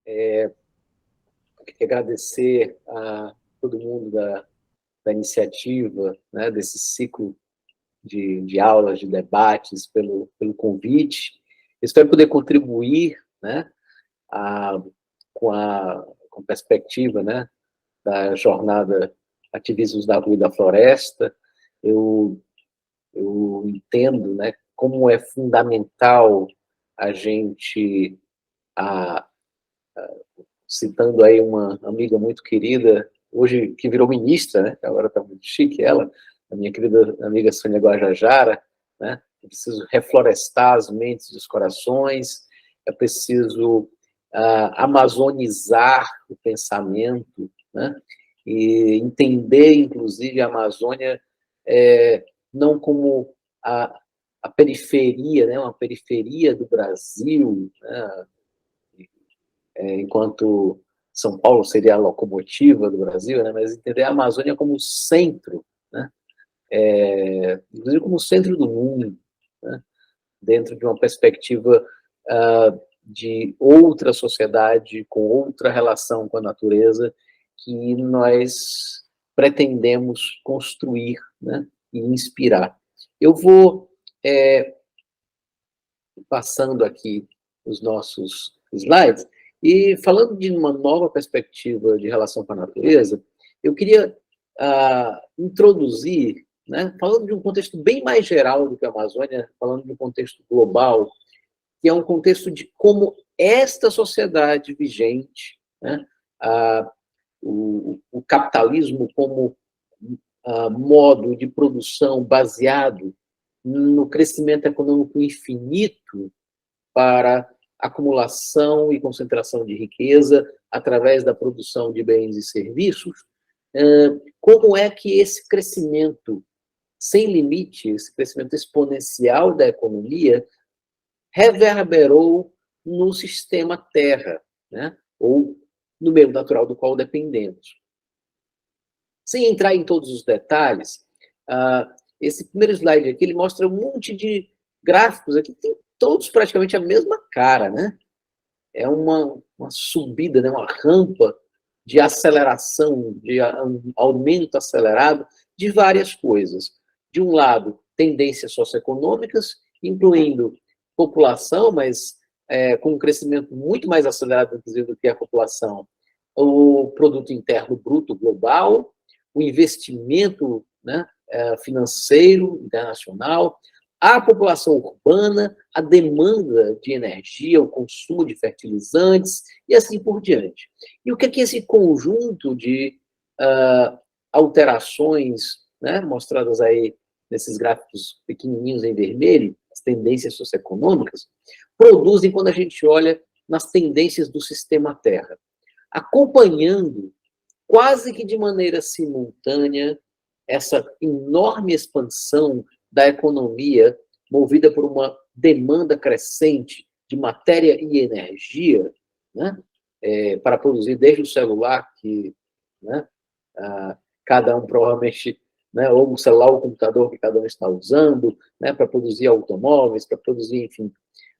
Queria agradecer a todo mundo da iniciativa, né, desse ciclo de aulas, de debates, pelo convite. Espero poder contribuir, né, a, com a perspectiva, né, da jornada Ativismos da Rua e da Floresta. Eu entendo, né, como é fundamental a gente, a, citando aí uma amiga muito querida, hoje que virou ministra, né, agora está muito chique ela, a minha querida amiga Sônia Guajajara, né, é preciso reflorestar as mentes e os corações, é preciso amazonizar o pensamento, né, e entender, inclusive, a Amazônia não como a periferia, né, uma periferia do Brasil, né, enquanto São Paulo seria a locomotiva do Brasil, né, mas entender a Amazônia como centro, né, inclusive como centro do mundo, né, dentro de uma perspectiva de outra sociedade, com outra relação com a natureza, que nós pretendemos construir, né, e inspirar. Eu vou passando aqui os nossos slides, e falando de uma nova perspectiva de relação com a natureza, eu queria introduzir, né, falando de um contexto bem mais geral do que a Amazônia, falando de um contexto global, que é um contexto de como esta sociedade vigente, né, o capitalismo como modo de produção baseado no crescimento econômico infinito para acumulação e concentração de riqueza através da produção de bens e serviços, como é que esse crescimento sem limite, esse crescimento exponencial da economia, reverberou no sistema Terra, né? Ou no meio natural do qual dependemos. Sem entrar em todos os detalhes, esse primeiro slide aqui, ele mostra um monte de gráficos aqui, tem todos praticamente a mesma cara, né? É uma subida, né? Uma rampa de aceleração, de um aumento acelerado de várias coisas. De um lado, tendências socioeconômicas, incluindo população, mas com um crescimento muito mais acelerado, inclusive, do que a população, o produto interno bruto global, o investimento, né, financeiro internacional, a população urbana, a demanda de energia, o consumo de fertilizantes e assim por diante. E o que é que esse conjunto de alterações, né, mostradas aí nesses gráficos pequenininhos em vermelho, as tendências socioeconômicas, produzem quando a gente olha nas tendências do sistema Terra, acompanhando quase que de maneira simultânea essa enorme expansão da economia movida por uma demanda crescente de matéria e energia, né, para produzir desde o celular, que, né, cada um provavelmente, né, ou o celular ou o computador que cada um está usando, né, para produzir automóveis, para produzir, enfim,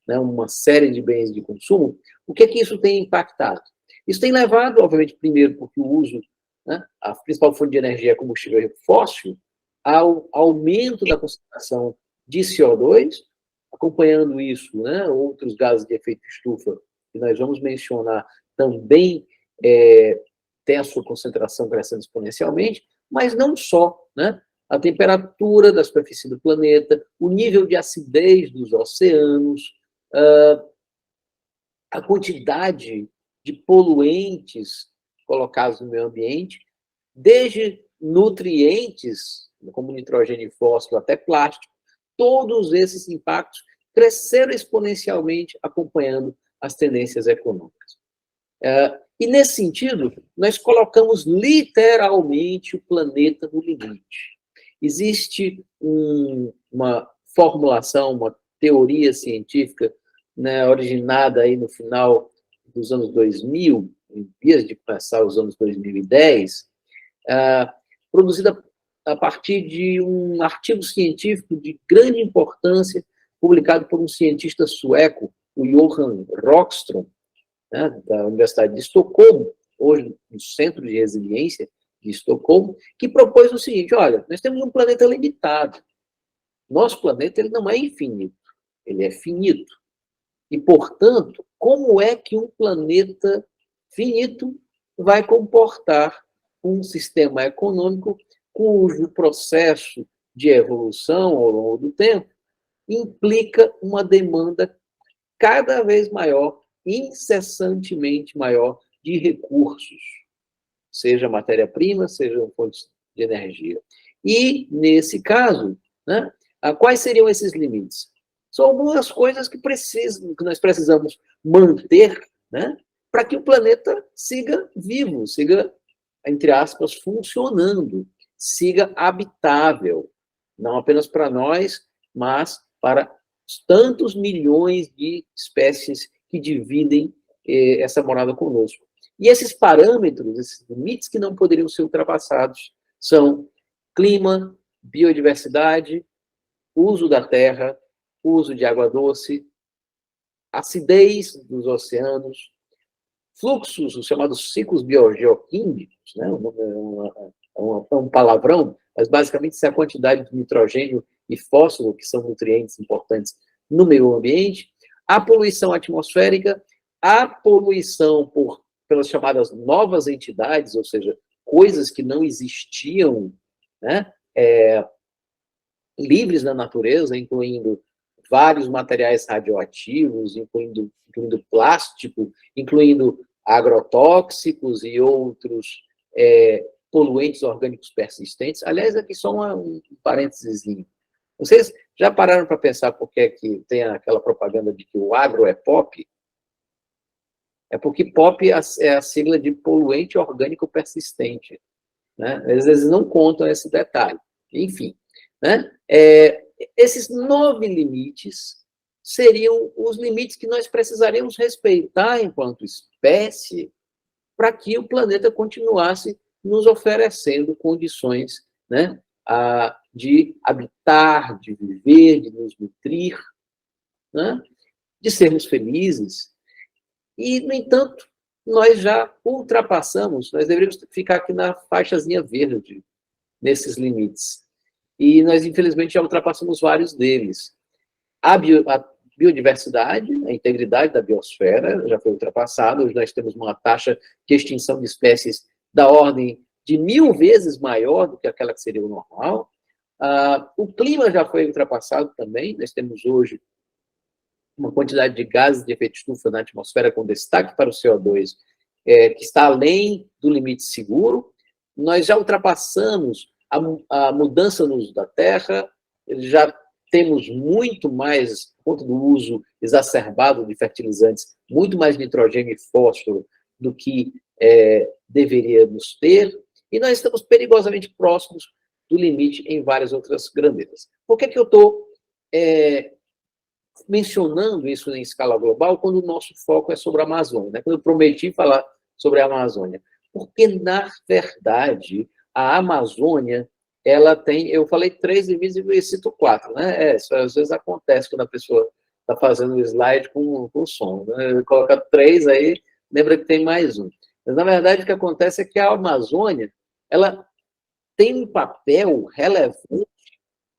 né, uma série de bens de consumo. O que é que isso tem impactado? Isso tem levado, obviamente, primeiro, porque o uso, né, a principal fonte de energia é combustível fóssil, ao aumento da concentração de CO2, acompanhando isso, né, outros gases de efeito estufa, que nós vamos mencionar, também tem a sua concentração crescendo exponencialmente, mas não só, né? A temperatura da superfície do planeta, o nível de acidez dos oceanos, a quantidade de poluentes colocados no meio ambiente, desde nutrientes, como nitrogênio e fósforo, até plástico, todos esses impactos cresceram exponencialmente acompanhando as tendências econômicas. E, nesse sentido, nós colocamos literalmente o planeta no limite. Existe uma formulação, uma teoria científica, né, originada aí no final dos anos 2000, em vias de começar os anos 2010, produzida a partir de um artigo científico de grande importância, publicado por um cientista sueco, o Johan Rockström, né, da Universidade de Estocolmo, hoje no Centro de Resiliência de Estocolmo, que propôs o seguinte: olha, nós temos um planeta limitado. Nosso planeta ele não é infinito, ele é finito. E, portanto, como é que um planeta finito vai comportar um sistema econômico cujo processo de evolução ao longo do tempo implica uma demanda cada vez maior, incessantemente maior, de recursos, seja matéria-prima, seja fontes de energia. E, nesse caso, né, quais seriam esses limites? São algumas coisas que nós precisamos manter, né, para que o planeta siga vivo, siga, entre aspas, funcionando, siga habitável, não apenas para nós, mas para tantos milhões de espécies que dividem essa morada conosco. E esses parâmetros, esses limites que não poderiam ser ultrapassados, são clima, biodiversidade, uso da terra, uso de água doce, acidez dos oceanos, fluxos, os chamados ciclos biogeoquímicos, né? É um palavrão, mas basicamente isso é a quantidade de nitrogênio e fósforo, que são nutrientes importantes no meio ambiente, a poluição atmosférica, a poluição pelas chamadas novas entidades, ou seja, coisas que não existiam, né? Livres na natureza, incluindo vários materiais radioativos, incluindo plástico, incluindo agrotóxicos e outros poluentes orgânicos persistentes. Aliás, aqui só um parênteses. Vocês já pararam para pensar por que tem aquela propaganda de que o agro é pop? É porque pop é a sigla de poluente orgânico persistente, né? Às vezes não contam esse detalhe. Enfim, né? Esses 9 limites seriam os limites que nós precisaríamos respeitar enquanto espécie para que o planeta continuasse nos oferecendo condições, né, de habitar, de viver, de nos nutrir, né, de sermos felizes. E, no entanto, nós já ultrapassamos, nós deveríamos ficar aqui na faixazinha verde, nesses limites. E nós, infelizmente, já ultrapassamos vários deles. A biodiversidade, a integridade da biosfera já foi ultrapassada. Hoje nós temos uma taxa de extinção de espécies da ordem de 1000 vezes maior do que aquela que seria o normal. O clima já foi ultrapassado também. Nós temos hoje uma quantidade de gases de efeito estufa na atmosfera, com destaque para o CO2, que está além do limite seguro. Nós já ultrapassamos a mudança no uso da terra, já temos muito mais, por conta do uso exacerbado de fertilizantes, muito mais nitrogênio e fósforo do que deveríamos ter, e nós estamos perigosamente próximos do limite em várias outras grandezas. Por que eu estou mencionando isso em escala global quando o nosso foco é sobre a Amazônia, né? Quando eu prometi falar sobre a Amazônia? Porque, na verdade, a Amazônia, ela tem, eu falei 3 limites e cito 4, né? Isso às vezes acontece quando a pessoa está fazendo o slide com som, né? Coloca 3 aí, lembra que tem mais um. Mas, na verdade, o que acontece é que a Amazônia, ela tem um papel relevante,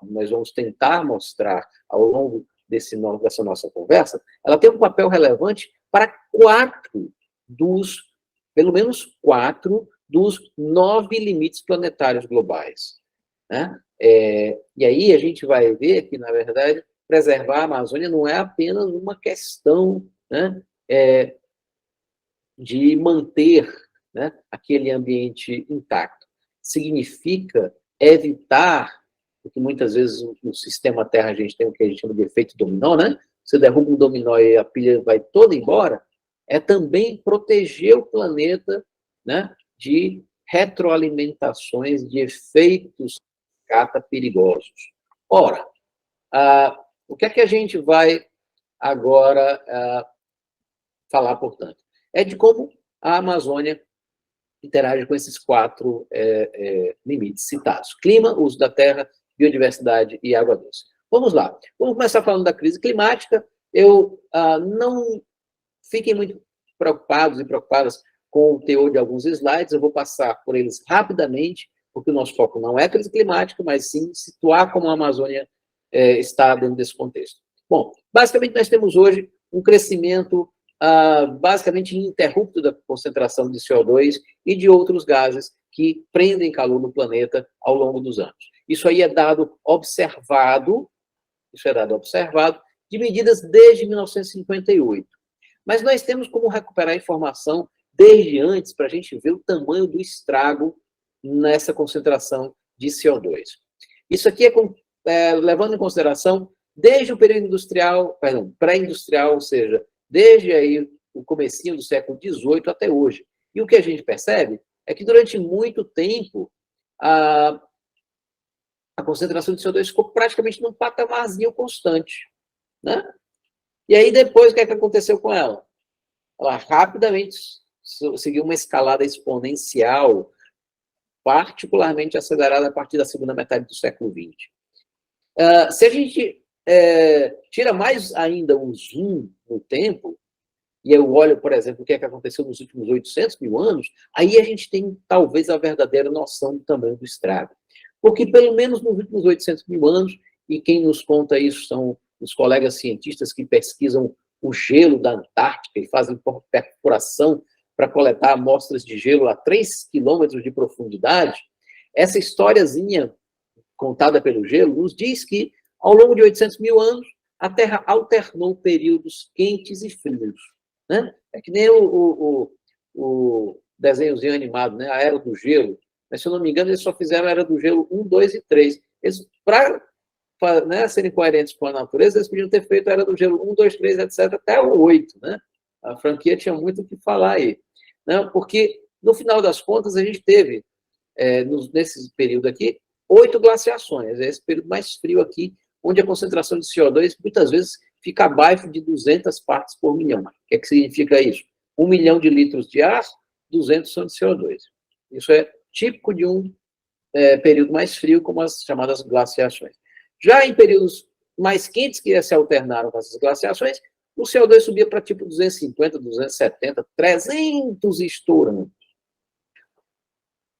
nós vamos tentar mostrar ao longo dessa nossa conversa, ela tem um papel relevante para pelo menos 4 dos 9 limites planetários globais, né? E aí a gente vai ver que, na verdade, preservar a Amazônia não é apenas uma questão, né, de manter, né, aquele ambiente intacto. Significa evitar, porque muitas vezes no sistema Terra a gente tem o que a gente chama de efeito dominó, né? Você derruba um dominó e a pilha vai toda embora, é também proteger o planeta, né, de retroalimentações de efeitos cata perigosos. Ora, o que é que a gente vai agora falar, portanto? É de como a Amazônia interage com esses 4 limites citados: clima, uso da terra, biodiversidade e água doce. Vamos lá. Vamos começar falando da crise climática. Não fiquem muito preocupados e preocupadas com o teor de alguns slides, eu vou passar por eles rapidamente, porque o nosso foco não é crise climática, mas sim situar como a Amazônia está dentro desse contexto. Bom, basicamente nós temos hoje um crescimento basicamente ininterrupto da concentração de CO2 e de outros gases que prendem calor no planeta ao longo dos anos. Isso aí é dado observado, de medidas desde 1958. Mas nós temos como recuperar informação desde antes para a gente ver o tamanho do estrago nessa concentração de CO2. Isso aqui levando em consideração desde o período industrial, pré-industrial, ou seja, desde aí o comecinho do século XVIII até hoje. E o que a gente percebe é que durante muito tempo a concentração de CO2 ficou praticamente num patamarzinho constante, né? E aí depois o que aconteceu com ela? Ela rapidamente seguiu uma escalada exponencial, particularmente acelerada a partir da segunda metade do século XX. Se a gente tira mais ainda um zoom no tempo, e eu olho, por exemplo, o que aconteceu nos últimos 800 mil anos, aí a gente tem, talvez, a verdadeira noção do tamanho do estrago. Porque, pelo menos nos últimos 800 mil anos, e quem nos conta isso são os colegas cientistas que pesquisam o gelo da Antártica e fazem perfuração para coletar amostras de gelo a 3 quilômetros de profundidade, essa historiazinha contada pelo gelo nos diz que, ao longo de 800 mil anos, a Terra alternou períodos quentes e frios. Né? É que nem o desenhozinho animado, né? A Era do Gelo. Mas, se eu não me engano, eles só fizeram a Era do Gelo 1, 2 e 3. Eles, para serem coerentes com a natureza, eles podiam ter feito a Era do Gelo 1, 2, 3, etc., até o 8. Né? A franquia tinha muito o que falar aí. Né? Porque, no final das contas, a gente teve, nesse período aqui, 8 glaciações. É esse período mais frio aqui, onde a concentração de CO2, muitas vezes, fica abaixo de 200 partes por milhão. O que significa isso? 1 milhão de litros de ar, 200 são de CO2. Isso é típico de um período mais frio, como as chamadas glaciações. Já em períodos mais quentes, que se alternaram com essas glaciações, o CO2 subia para tipo 250, 270, 300 estourando.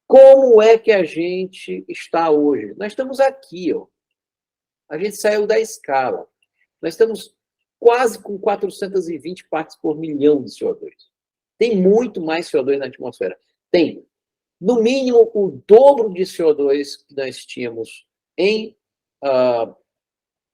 Como é que a gente está hoje? Nós estamos aqui, ó. A gente saiu da escala. Nós estamos quase com 420 partes por milhão de CO2. Tem muito mais CO2 na atmosfera. Tem, no mínimo, o dobro de CO2 que nós tínhamos em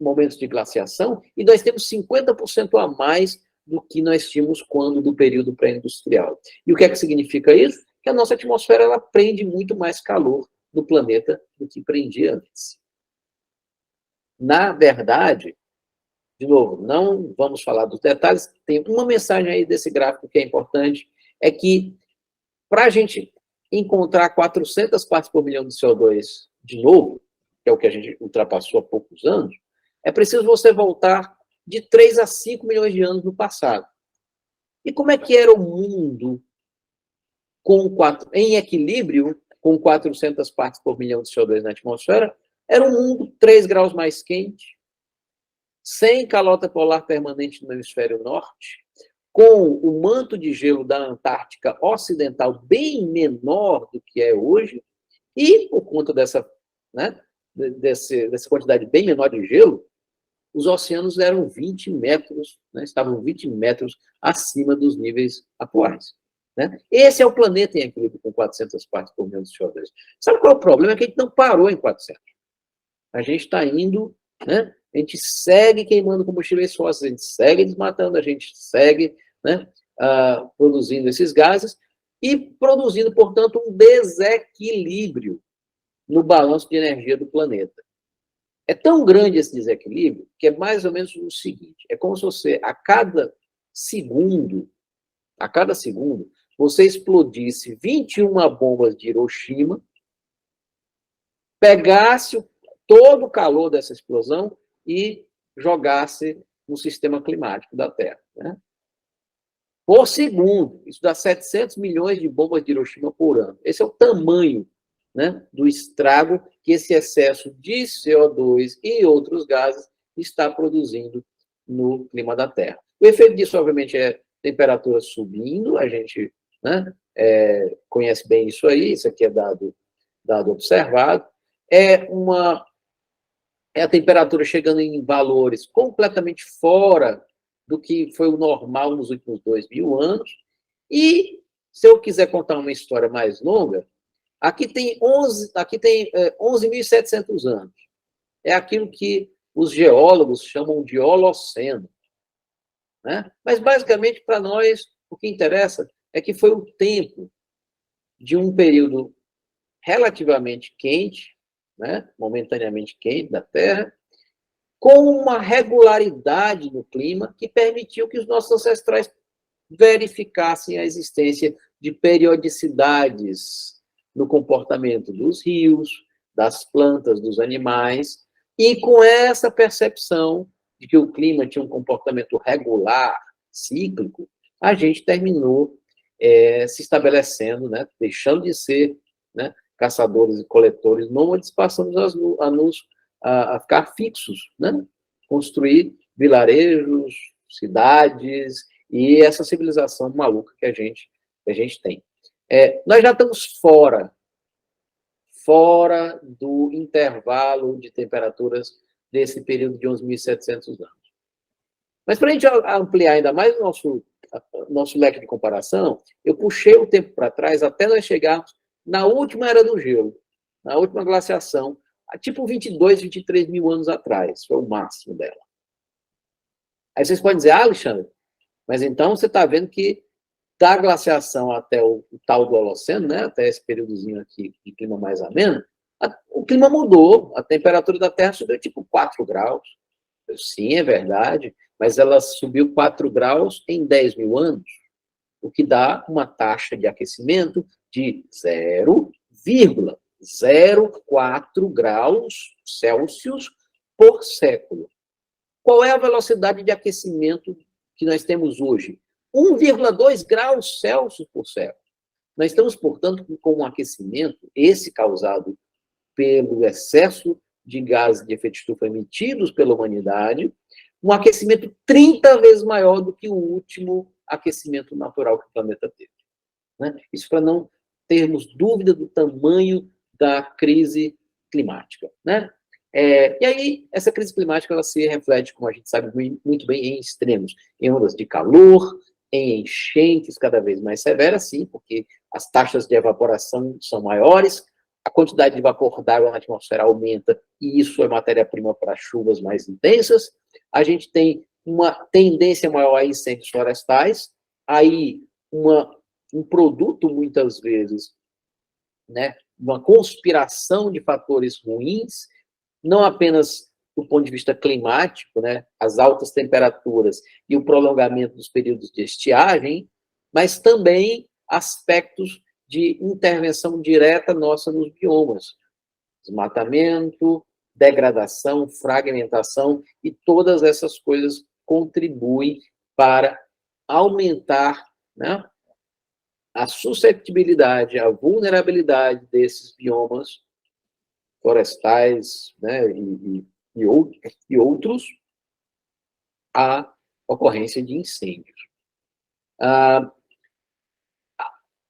momentos de glaciação, e nós temos 50% a mais do que nós tínhamos quando do período pré-industrial. E o que significa isso? Que a nossa atmosfera ela prende muito mais calor do planeta do que prendia antes. Na verdade, de novo, não vamos falar dos detalhes, tem uma mensagem aí desse gráfico que é importante, é que para a gente encontrar 400 partes por milhão de CO2 de novo, que é o que a gente ultrapassou há poucos anos, é preciso você voltar de 3 a 5 milhões de anos no passado. E como é que era o mundo em equilíbrio com 400 partes por milhão de CO2 na atmosfera? Era um mundo 3 graus mais quente, sem calota polar permanente no hemisfério norte, com o manto de gelo da Antártica Ocidental bem menor do que é hoje, e por conta dessa quantidade bem menor de gelo, os oceanos eram 20 metros, né, estavam 20 metros acima dos níveis atuais. Né? Esse é o planeta em equilíbrio com 400 partes por milhão de CO2. Sabe qual é o problema? É que a gente não parou em 400. A gente está indo, né? A gente segue queimando combustíveis fósseis, a gente segue desmatando, a gente segue, né, produzindo esses gases e produzindo, portanto, um desequilíbrio no balanço de energia do planeta. É tão grande esse desequilíbrio que é mais ou menos o seguinte, é como se você, a cada segundo, você explodisse 21 bombas de Hiroshima, pegasse todo o calor dessa explosão e jogasse no sistema climático da Terra. Né? Por segundo, isso dá 700 milhões de bombas de Hiroshima por ano. Esse é o tamanho, né, do estrago que esse excesso de CO2 e outros gases está produzindo no clima da Terra. O efeito disso, obviamente, é temperatura subindo, a gente, né, conhece bem isso aí, isso aqui é dado observado, é a temperatura chegando em valores completamente fora do que foi o normal nos últimos 2.000 anos. E, se eu quiser contar uma história mais longa, aqui tem 11.700 anos. É aquilo que os geólogos chamam de Holoceno. Né? Mas, basicamente, para nós, o que interessa é que foi o tempo de um período relativamente quente, né? Momentaneamente quente da Terra, com uma regularidade no clima que permitiu que os nossos ancestrais verificassem a existência de periodicidades no comportamento dos rios, das plantas, dos animais, e com essa percepção de que o clima tinha um comportamento regular, cíclico, a gente terminou se estabelecendo, né, deixando de ser, né, caçadores e coletores nômades, passamos a ficar fixos, né? Construir vilarejos, cidades e essa civilização maluca que a gente tem. Nós já estamos fora do intervalo de temperaturas desse período de 11.700 anos. Mas para a gente ampliar ainda mais o nosso leque de comparação, eu puxei o tempo para trás até nós chegarmos na última era do gelo, na última glaciação, tipo 22, 23 mil anos atrás, foi o máximo dela. Aí vocês podem dizer, Alexandre, mas então você está vendo que da glaciação até o tal do Holoceno, né, até esse períodozinho aqui de clima mais ameno, o clima mudou, a temperatura da Terra subiu tipo 4 graus. Sim, é verdade, mas ela subiu 4 graus em 10 mil anos, o que dá uma taxa de aquecimento de 0,04 graus Celsius por século. Qual é a velocidade de aquecimento que nós temos hoje? 1,2 graus Celsius por século. Nós estamos, portanto, com um aquecimento, esse causado pelo excesso de gases de efeito estufa emitidos pela humanidade, um aquecimento 30 vezes maior do que o último aquecimento natural que o planeta teve. Né? Isso para não termos dúvida do tamanho da crise climática. Né? E aí, essa crise climática ela se reflete, como a gente sabe muito bem, em extremos, em ondas de calor, em enchentes cada vez mais severas, sim, porque as taxas de evaporação são maiores, a quantidade de vapor d'água na atmosfera aumenta, e isso é matéria-prima para chuvas mais intensas. A gente tem uma tendência maior a incêndios florestais, aí um produto, muitas vezes, né, uma conspiração de fatores ruins, não apenas do ponto de vista climático, né, as altas temperaturas e o prolongamento dos períodos de estiagem, mas também aspectos de intervenção direta nossa nos biomas. Desmatamento, degradação, fragmentação, e todas essas coisas contribuem para aumentar, né, a susceptibilidade, a vulnerabilidade desses biomas florestais, né, e outros à ocorrência de incêndios.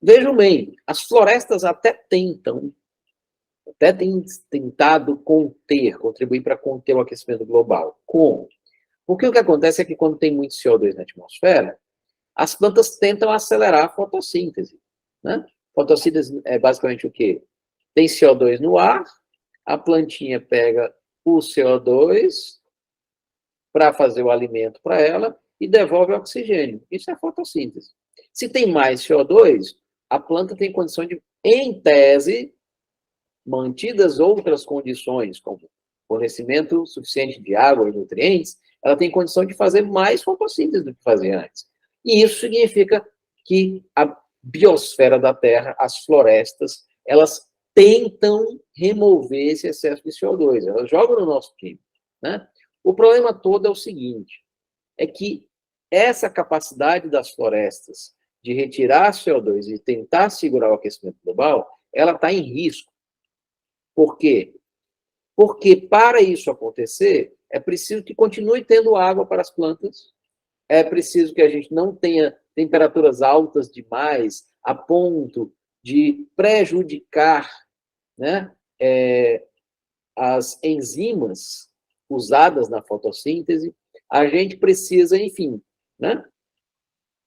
Vejam bem, as florestas até têm tentado contribuir para conter o aquecimento global. Como? Porque o que acontece é que quando tem muito CO2 na atmosfera, as plantas tentam acelerar a fotossíntese. Né? Fotossíntese é basicamente o quê? Tem CO2 no ar, a plantinha pega o CO2 para fazer o alimento para ela e devolve o oxigênio. Isso é fotossíntese. Se tem mais CO2, a planta tem condição de, em tese, mantidas outras condições, como fornecimento suficiente de água e nutrientes, ela tem condição de fazer mais fotossíntese do que fazia antes. E isso significa que a biosfera da Terra, as florestas, elas tentam remover esse excesso de CO2, elas jogam no nosso clima. Né? O problema todo é o seguinte, é que essa capacidade das florestas de retirar CO2 e tentar segurar o aquecimento global, ela está em risco. Por quê? Porque para isso acontecer, é preciso que continue tendo água para as plantas, é preciso que a gente não tenha temperaturas altas demais a ponto de prejudicar, né, as enzimas usadas na fotossíntese. A gente precisa, enfim, né,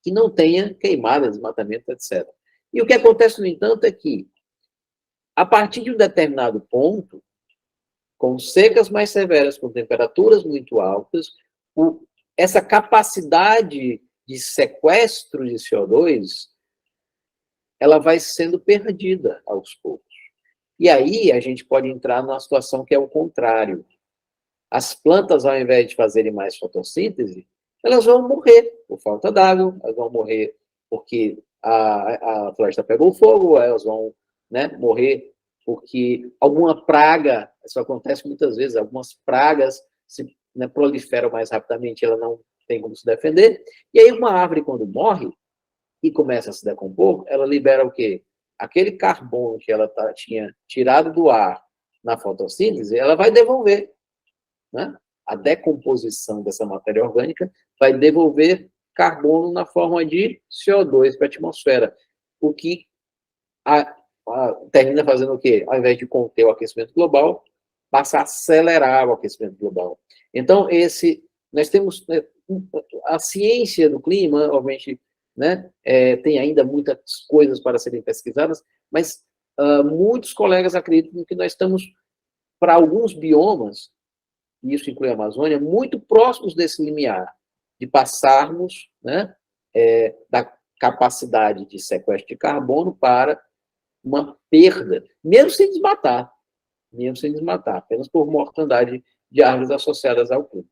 que não tenha queimada, desmatamento, etc. E o que acontece, no entanto, é que, a partir de um determinado ponto, com secas mais severas, com temperaturas muito altas, essa capacidade de sequestro de CO2, ela vai sendo perdida aos poucos. E aí a gente pode entrar numa situação que é o contrário. As plantas, ao invés de fazerem mais fotossíntese, elas vão morrer por falta d'água, elas vão morrer porque a floresta pegou fogo, elas vão, né, morrer porque alguma praga, isso acontece muitas vezes, algumas pragas se, né, proliferam mais rapidamente, ela não tem como se defender, e aí uma árvore, quando morre e começa a se decompor, ela libera o quê? Aquele carbono que ela tinha tirado do ar na fotossíntese, ela vai devolver, né? A decomposição dessa matéria orgânica vai devolver carbono na forma de CO2 para a atmosfera, o que termina fazendo o quê? Ao invés de conter o aquecimento global, passa a acelerar o aquecimento global. Então, nós temos, né, a ciência do clima, obviamente, né, tem ainda muitas coisas para serem pesquisadas, mas muitos colegas acreditam que nós estamos, para alguns biomas, e isso inclui a Amazônia, muito próximos desse limiar, de passarmos, né, da capacidade de sequestro de carbono para uma perda, mesmo sem desmatar, apenas por mortandade de árvores associadas ao clima.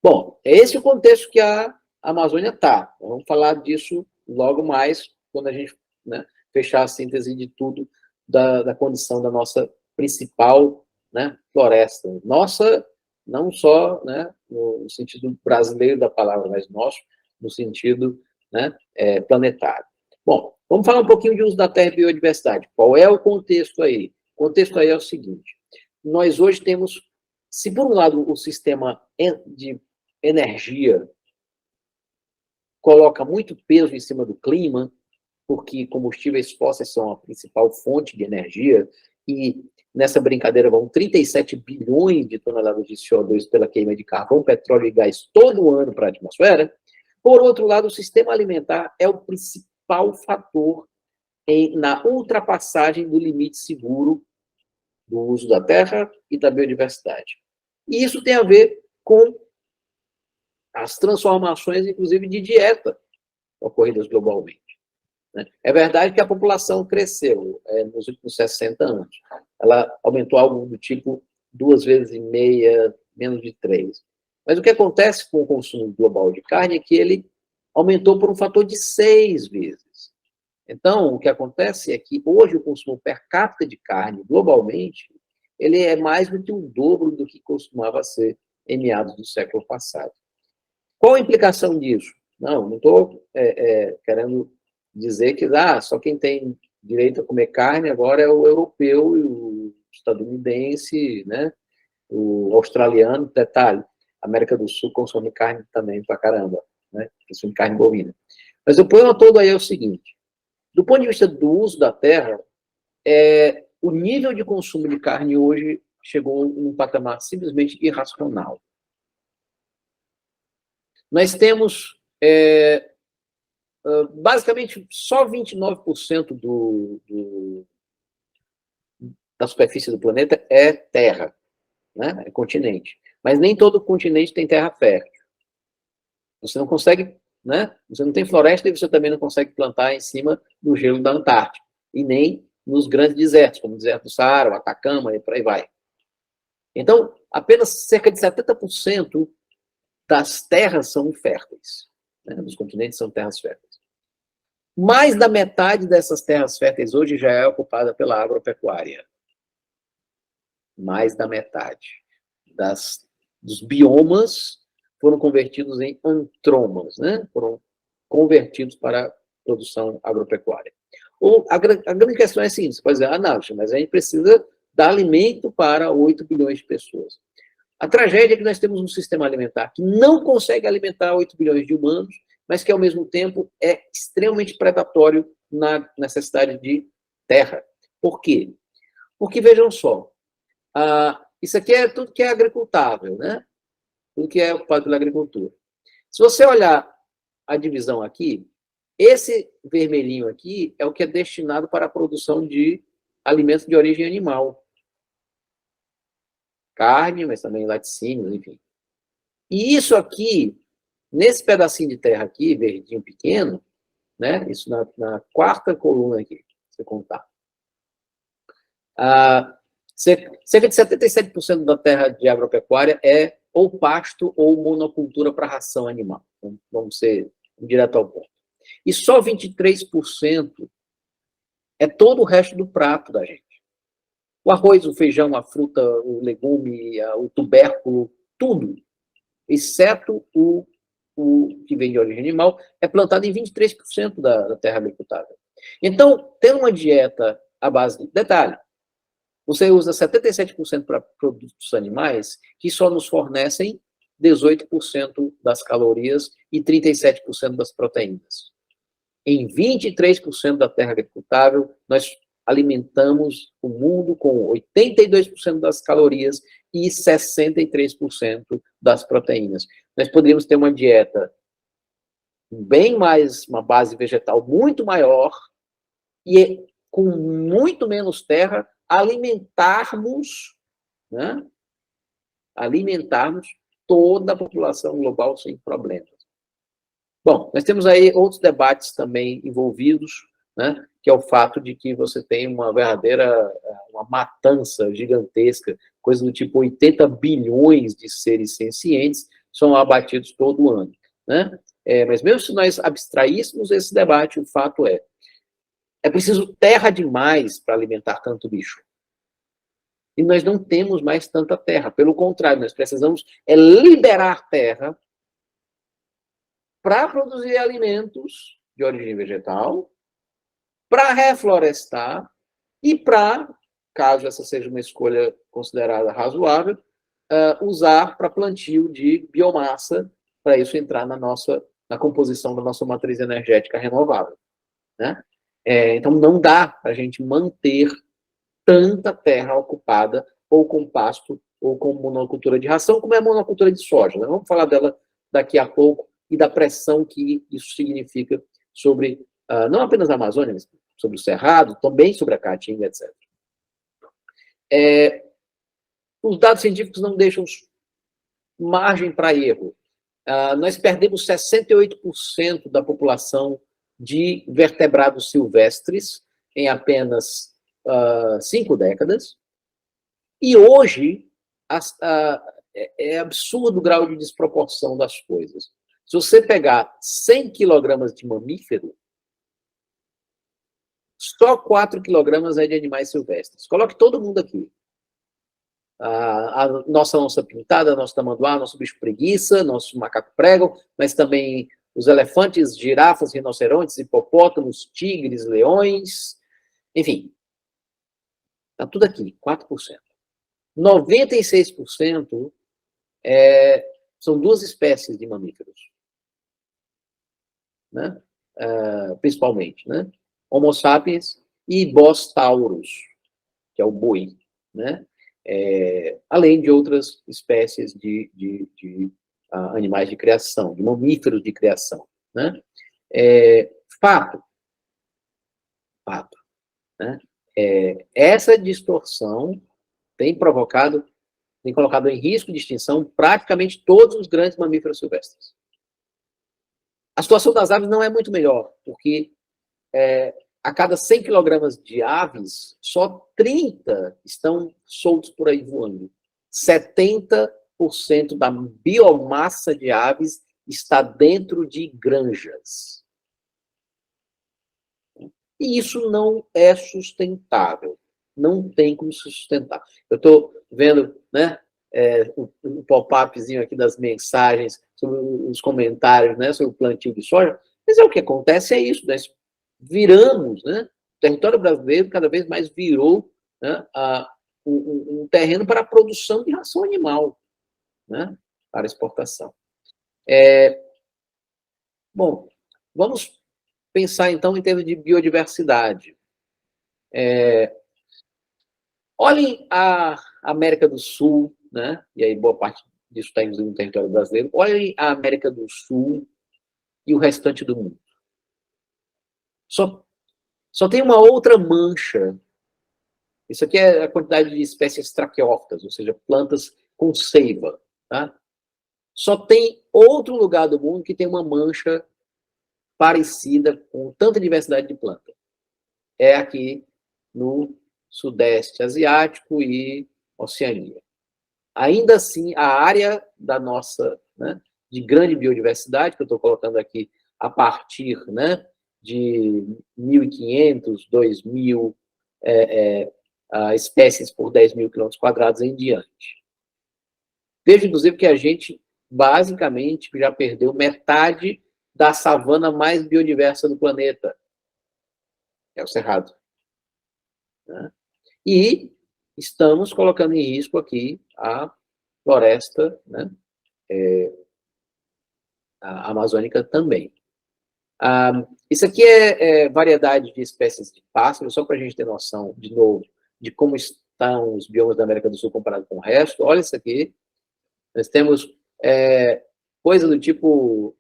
Bom, é esse o contexto que a Amazônia está. Vamos falar disso logo mais, quando a gente, né, fechar a síntese de tudo da condição da nossa principal, né, floresta. Nossa, não só, né, no sentido brasileiro da palavra, mas nosso no sentido, né, planetário. Bom, vamos falar um pouquinho de uso da terra e biodiversidade. Qual é o contexto aí? O contexto aí é o seguinte: nós hoje temos, se por um lado o sistema de energia coloca muito peso em cima do clima, porque combustíveis fósseis são a principal fonte de energia, e nessa brincadeira vão 37 bilhões de toneladas de CO2 pela queima de carvão, petróleo e gás todo ano para a atmosfera. Por outro lado, o sistema alimentar é o principal fator na ultrapassagem do limite seguro do uso da terra e da biodiversidade. E isso tem a ver com as transformações, inclusive, de dieta ocorridas globalmente. É verdade que a população cresceu nos últimos 60 anos. Ela aumentou algo do tipo 2,5 vezes, menos de 3. Mas o que acontece com o consumo global de carne é que ele aumentou por um fator de 6 vezes. Então, o que acontece é que hoje o consumo per capita de carne, globalmente, ele é mais do que o dobro do que costumava ser em meados do século passado. Qual a implicação disso? Não estou querendo dizer que só quem tem direito a comer carne agora é o europeu e o estadunidense, né? O australiano, detalhe, a América do Sul consome carne também pra caramba, né? Consome carne bovina. Mas o problema todo aí é o seguinte: do ponto de vista do uso da terra, o nível de consumo de carne hoje chegou num patamar simplesmente irracional. Nós temos basicamente só 29% da superfície do planeta é terra, né? É continente. Mas nem todo continente tem terra fértil. Você não consegue, né? Você não tem floresta e você também não consegue plantar em cima do gelo da Antártica. E nem nos grandes desertos, como o deserto do Saara, o Atacama e por aí vai. Então, apenas cerca de 70% das terras são férteis. Né? Dos continentes são terras férteis. Mais da metade dessas terras férteis hoje já é ocupada pela agropecuária. Mais da metade dos biomas foram convertidos em antromas, né? Foram convertidos para a produção agropecuária. A grande questão é assim: você pode dizer, não, mas a gente precisa dar alimento para 8 bilhões de pessoas. A tragédia é que nós temos um sistema alimentar que não consegue alimentar 8 bilhões de humanos, mas que, ao mesmo tempo, é extremamente predatório na necessidade de terra. Por quê? Porque, vejam só, isso aqui é tudo que é agricultável, né? Tudo que é ocupado pela agricultura. Se você olhar a divisão aqui, esse vermelhinho aqui é o que é destinado para a produção de alimentos de origem animal. Carne, mas também laticínios, enfim. E isso aqui, nesse pedacinho de terra aqui, verdinho pequeno, né? Isso na quarta coluna aqui, se você contar. Cerca de 77% da terra de agropecuária é ou pasto ou monocultura para ração animal. Então, vamos ser direto ao ponto. E só 23% é todo o resto do prato da gente. O arroz, o feijão, a fruta, o legume, o tubérculo, tudo, exceto o que vem de origem animal, é plantado em 23% da terra agricultável. Então, ter uma dieta à base de... Detalhe, você usa 77% para produtos animais que só nos fornecem 18% das calorias e 37% das proteínas. Em 23% da terra agricultável, nós alimentamos o mundo com 82% das calorias e 63% das proteínas. Nós poderíamos ter uma dieta bem mais, uma base vegetal muito maior e com muito menos terra, alimentarmos, né? Alimentarmos toda a população global sem problemas. Bom, nós temos aí outros debates também envolvidos, né? Que é o fato de que você tem uma verdadeira, uma matança gigantesca, coisa do tipo 80 bilhões de seres sencientes são abatidos todo ano, né? Mas mesmo se nós abstraíssemos esse debate, o fato é preciso terra demais para alimentar tanto bicho. E nós não temos mais tanta terra. Pelo contrário, nós precisamos liberar terra para produzir alimentos de origem vegetal, para reflorestar e para, caso essa seja uma escolha considerada razoável, usar para plantio de biomassa, para isso entrar na composição da nossa matriz energética renovável, né? Então, não dá para a gente manter tanta terra ocupada ou com pasto ou com monocultura de ração, como é a monocultura de soja. Né? Vamos falar dela daqui a pouco e da pressão que isso significa sobre, não apenas a Amazônia, mas sobre o Cerrado, também sobre a Caatinga, etc. Os dados científicos não deixam margem para erro. Nós perdemos 68% da população de vertebrados silvestres em apenas 5 décadas. E hoje é absurdo o grau de desproporção das coisas. Se você pegar 100 quilogramas de mamífero, só 4 quilogramas é de animais silvestres. Coloque todo mundo aqui. A nossa onça pintada, nosso tamanduá, nosso bicho preguiça, nosso macaco prego, mas também os elefantes, girafas, rinocerontes, hipopótamos, tigres, leões, enfim. Está tudo aqui, 4%. 96% são 2 espécies de mamíferos, né? Principalmente, né? Homo sapiens e Bos taurus, que é o boi, né? Além de outras espécies de animais de criação, de mamíferos de criação, né? Fato, né? Essa distorção tem colocado em risco de extinção praticamente todos os grandes mamíferos silvestres. A situação das aves não é muito melhor, porque a cada 100 quilogramas de aves, só 30 estão soltos por aí voando. 70% da biomassa de aves está dentro de granjas. E isso não é sustentável. Não tem como se sustentar. Eu estou vendo, né, um pop-upzinho aqui das mensagens, sobre os comentários, né, sobre o plantio de soja, mas o que acontece é isso, nós viramos, né, o território brasileiro cada vez mais virou, né, um terreno para a produção de ração animal. né, para exportação. Bom, vamos pensar, então, em termos de biodiversidade. Olhem a América do Sul, né, e aí boa parte disso está no território brasileiro. Olhem a América do Sul e o restante do mundo. Só tem uma outra mancha. Isso aqui é a quantidade de espécies traqueófitas, ou seja, plantas com seiva. Tá? Só tem outro lugar do mundo que tem uma mancha parecida com tanta diversidade de planta. É aqui no Sudeste Asiático e Oceania. Ainda assim, a área da nossa, né, de grande biodiversidade, que eu estou colocando aqui a partir, né, de 1.500, 2.000 espécies por 10.000 quilômetros quadrados em diante. Veja, inclusive, que a gente, basicamente, já perdeu metade da savana mais biodiversa do planeta. É o Cerrado. Né? E estamos colocando em risco aqui a floresta, né, a amazônica também. Isso aqui é variedade de espécies de pássaros, só para a gente ter noção, de novo, de como estão os biomas da América do Sul comparado com o resto. Olha isso aqui. Nós temos coisa do tipo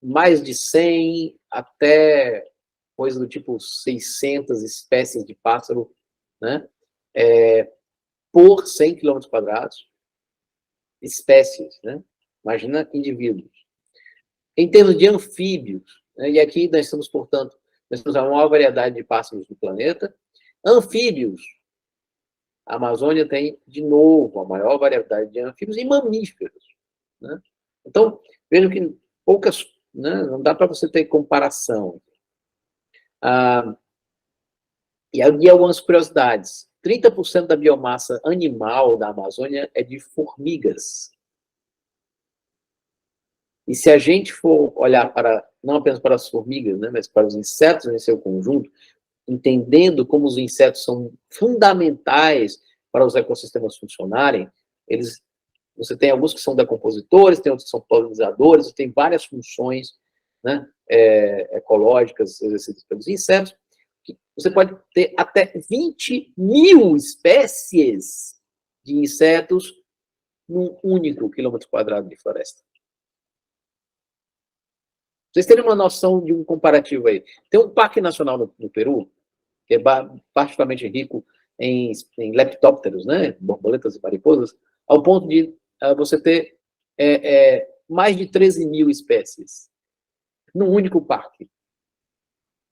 mais de 100 até coisa do tipo 600 espécies de pássaro, né? Por 100 quilômetros quadrados. Espécies, né? Imagina indivíduos. Em termos de anfíbios, né? E aqui nós estamos, portanto, nós temos a maior variedade de pássaros do planeta. Anfíbios, a Amazônia tem, de novo, a maior variedade de anfíbios e mamíferos. Né? Então, vejam que poucas, né? Não dá para você ter comparação. E aí, algumas curiosidades. 30% da biomassa animal da Amazônia é de formigas. E se a gente for olhar para, não apenas para as formigas, né, mas para os insetos em seu conjunto, entendendo como os insetos são fundamentais para os ecossistemas funcionarem, você tem alguns que são decompositores, tem outros que são polinizadores, tem várias funções, né, ecológicas exercidas pelos insetos. Você pode ter até 20.000 espécies de insetos num único quilômetro quadrado de floresta. Vocês terem uma noção de um comparativo aí. Tem um parque nacional no Peru, que é particularmente rico em leptópteros, né? Borboletas e mariposas, ao ponto de você ter mais de 13.000 espécies num único parque.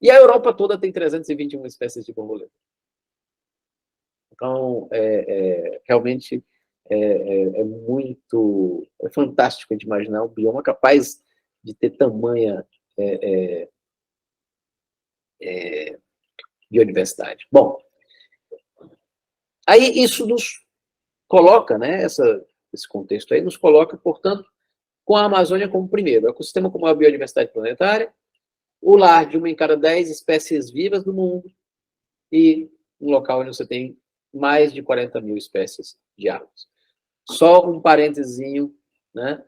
E a Europa toda tem 321 espécies de borboleta. Então, realmente é fantástico a gente imaginar um bioma capaz de ter tamanha biodiversidade. Bom, aí isso nos coloca, né, esse contexto aí nos coloca, portanto, com a Amazônia como primeiro, o ecossistema como a biodiversidade planetária, o lar de 1 em cada 10 espécies vivas do mundo e um local onde você tem mais de 40.000 espécies de aves. Só um parênteses, né,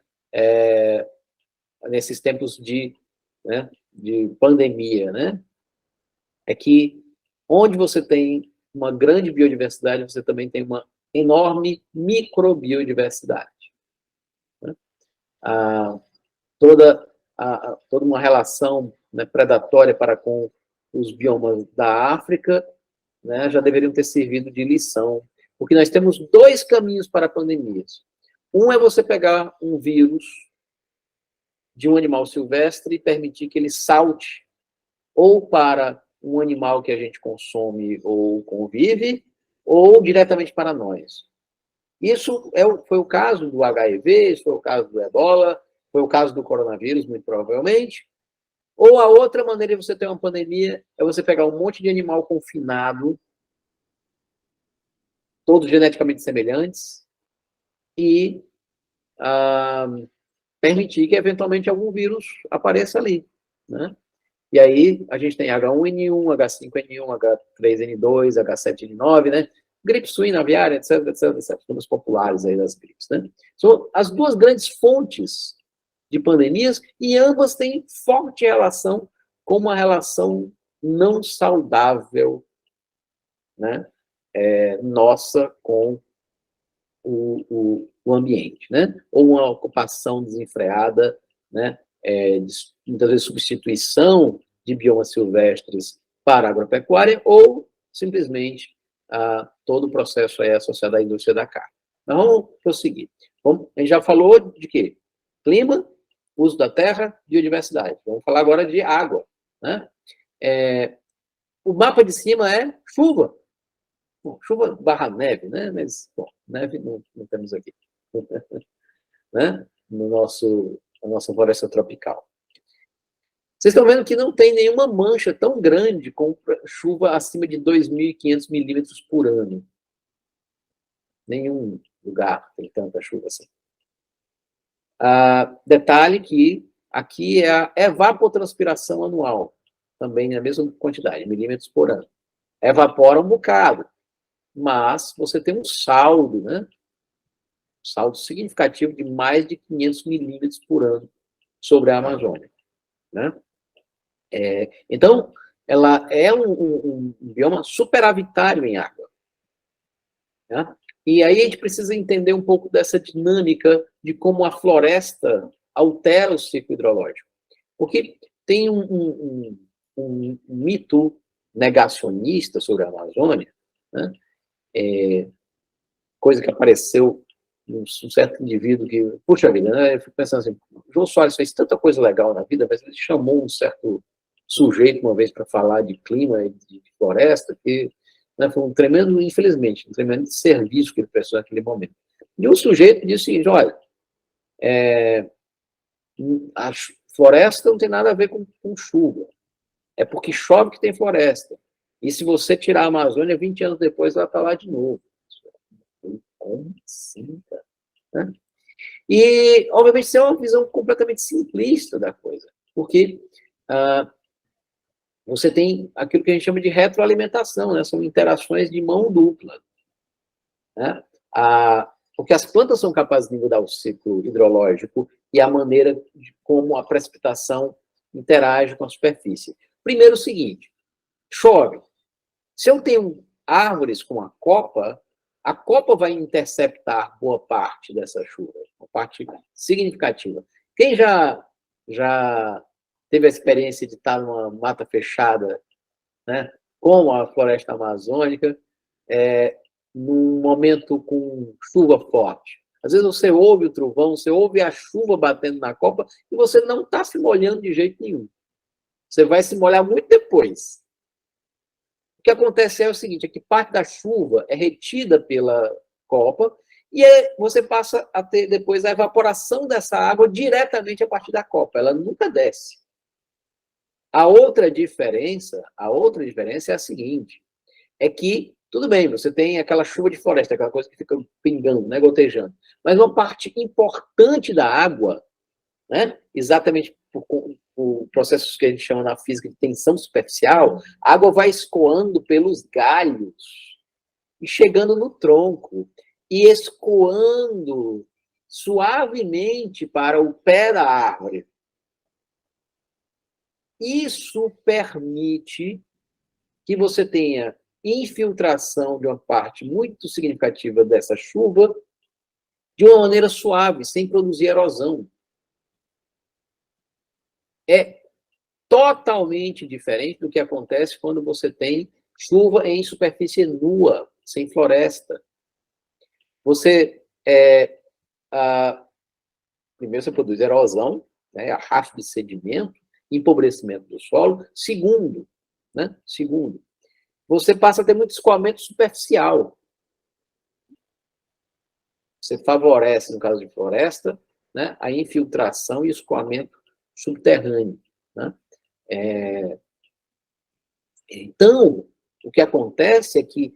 nesses tempos de pandemia, né, é que onde você tem uma grande biodiversidade, você também tem uma enorme microbiodiversidade. Né? Toda uma relação, né, predatória para com os biomas da África, né, já deveriam ter servido de lição, porque nós temos 2 caminhos para pandemias. Um é você pegar um vírus de um animal silvestre e permitir que ele salte ou para um animal que a gente consome ou convive, ou diretamente para nós. Isso foi o caso do HIV, isso foi o caso do Ebola, foi o caso do coronavírus, muito provavelmente. Ou a outra maneira de você ter uma pandemia é você pegar um monte de animal confinado, todos geneticamente semelhantes, e permitir que, eventualmente, algum vírus apareça ali. Né? E aí, a gente tem H1N1, H5N1, H3N2, H7N9, né? gripe suína aviária, etc, etc, etc, os populares aí das gripes, né? São as duas grandes fontes de pandemias e ambas têm forte relação com uma relação não saudável, né, nossa com o ambiente, né? Ou uma ocupação desenfreada, né? Muitas vezes substituição de biomas silvestres para a agropecuária ou simplesmente todo o processo aí associado à indústria da carne. Então, vamos prosseguir. A gente já falou de quê? Clima, uso da terra, biodiversidade. Vamos falar agora de água, né? O mapa de cima é chuva. Bom, chuva barra neve, né? Mas, bom, neve não temos aqui. Né? Na nossa floresta tropical. Vocês estão vendo que não tem nenhuma mancha tão grande com chuva acima de 2.500 milímetros por ano. Nenhum lugar tem tanta chuva assim. Detalhe que aqui é a evapotranspiração anual, também na mesma quantidade, milímetros por ano. Evapora um bocado, mas você tem um saldo, né? Um saldo significativo de mais de 500 milímetros por ano sobre a Amazônia, né? Então, ela é um bioma superavitário em água, né? E aí a gente precisa entender um pouco dessa dinâmica de como a floresta altera o ciclo hidrológico. Porque tem um mito negacionista sobre a Amazônia, né? Coisa que apareceu um certo indivíduo que, puxa vida, né? Eu fico pensando assim, João Soares fez tanta coisa legal na vida, mas ele chamou um certo sujeito uma vez para falar de clima e de floresta, que, né, foi um tremendo, infelizmente, um tremendo serviço que ele prestou naquele momento. E o sujeito disse o seguinte, olha, a floresta não tem nada a ver com chuva, é porque chove que tem floresta. E se você tirar a Amazônia, 20 anos depois ela está lá de novo. Como assim, cara? Né? E, obviamente, isso é uma visão completamente simplista da coisa, porque você tem aquilo que a gente chama de retroalimentação, né? São interações de mão dupla. Né? Porque as plantas são capazes de mudar o ciclo hidrológico e a maneira de como a precipitação interage com a superfície. Primeiro, o seguinte, chove. Se eu tenho árvores com a copa vai interceptar boa parte dessa chuva, uma parte significativa. Quem já teve a experiência de estar numa mata fechada, né, como a floresta amazônica, num momento com chuva forte? Às vezes você ouve o trovão, você ouve a chuva batendo na copa e você não está se molhando de jeito nenhum. Você vai se molhar muito depois. O que acontece é o seguinte, é que parte da chuva é retida pela copa e você passa a ter depois a evaporação dessa água diretamente a partir da copa. Ela nunca desce. A outra diferença é a seguinte, é que, tudo bem, você tem aquela chuva de floresta, aquela coisa que fica pingando, né, gotejando, mas uma parte importante da água, né, exatamente por processos que a gente chama na física de tensão superficial, a água vai escoando pelos galhos e chegando no tronco e escoando suavemente para o pé da árvore. Isso permite que você tenha infiltração de uma parte muito significativa dessa chuva de uma maneira suave, sem produzir erosão. É totalmente diferente do que acontece quando você tem chuva em superfície nua, sem floresta. Você, primeiro, você produz erosão, né, arrasto de sedimento, empobrecimento do solo. Segundo, você passa a ter muito escoamento superficial. Você favorece, no caso de floresta, né, a infiltração e escoamento subterrâneo. Né? Então, o que acontece é que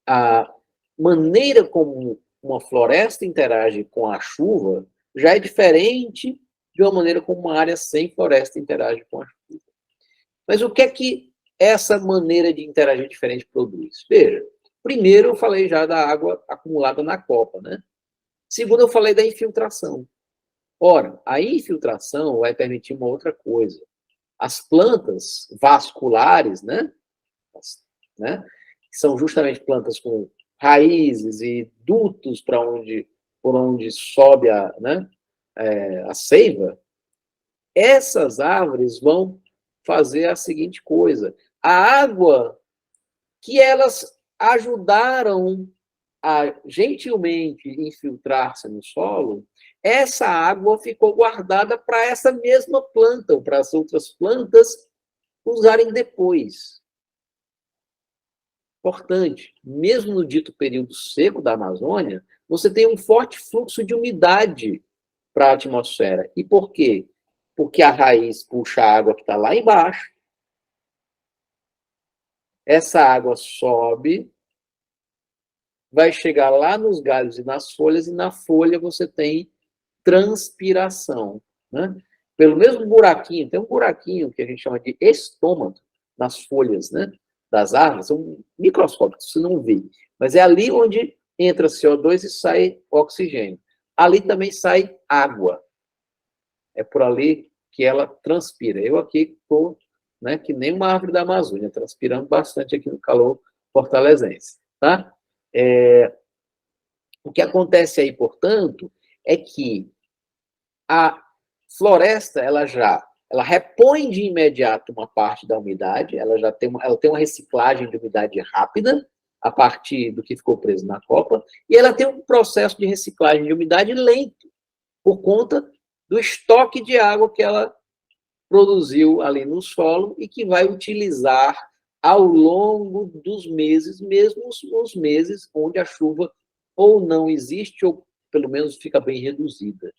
a maneira como uma floresta interage com a chuva já é diferente de uma maneira como uma área sem floresta interage com a chuva. Mas o que é que essa maneira de interagir diferente produz? Veja, Primeiro, eu falei já da água acumulada na copa, né? Segundo, eu falei da infiltração. Ora, a infiltração vai permitir uma outra coisa. As plantas vasculares, né? Né? Que são justamente plantas com raízes e dutos por onde sobe a seiva, essas árvores vão fazer a seguinte coisa. A água que elas ajudaram a gentilmente infiltrar-se no solo, essa água ficou guardada para essa mesma planta, ou para as outras plantas usarem depois. Importante, mesmo no dito período seco da Amazônia, você tem um forte fluxo de umidade para a atmosfera. E por quê? Porque a raiz puxa a água que está lá embaixo, essa água sobe, vai chegar lá nos galhos e nas folhas, e na folha você tem transpiração. Né? Pelo mesmo buraquinho, tem um buraquinho que a gente chama de estômago nas folhas, né, das árvores, são microscópicos, você não vê. Mas é ali onde entra CO2 e sai oxigênio. Ali também sai água. É por ali que ela transpira. Eu aqui estou, né, que nem uma árvore da Amazônia, transpirando bastante aqui no calor fortalezense. Tá? O que acontece aí, portanto, é que a floresta, ela repõe de imediato uma parte da umidade, ela tem uma reciclagem de umidade rápida, a partir do que ficou preso na copa, e ela tem um processo de reciclagem de umidade lento, por conta do estoque de água que ela produziu ali no solo e que vai utilizar ao longo dos meses, mesmo os meses onde a chuva ou não existe, ou pelo menos fica bem reduzida.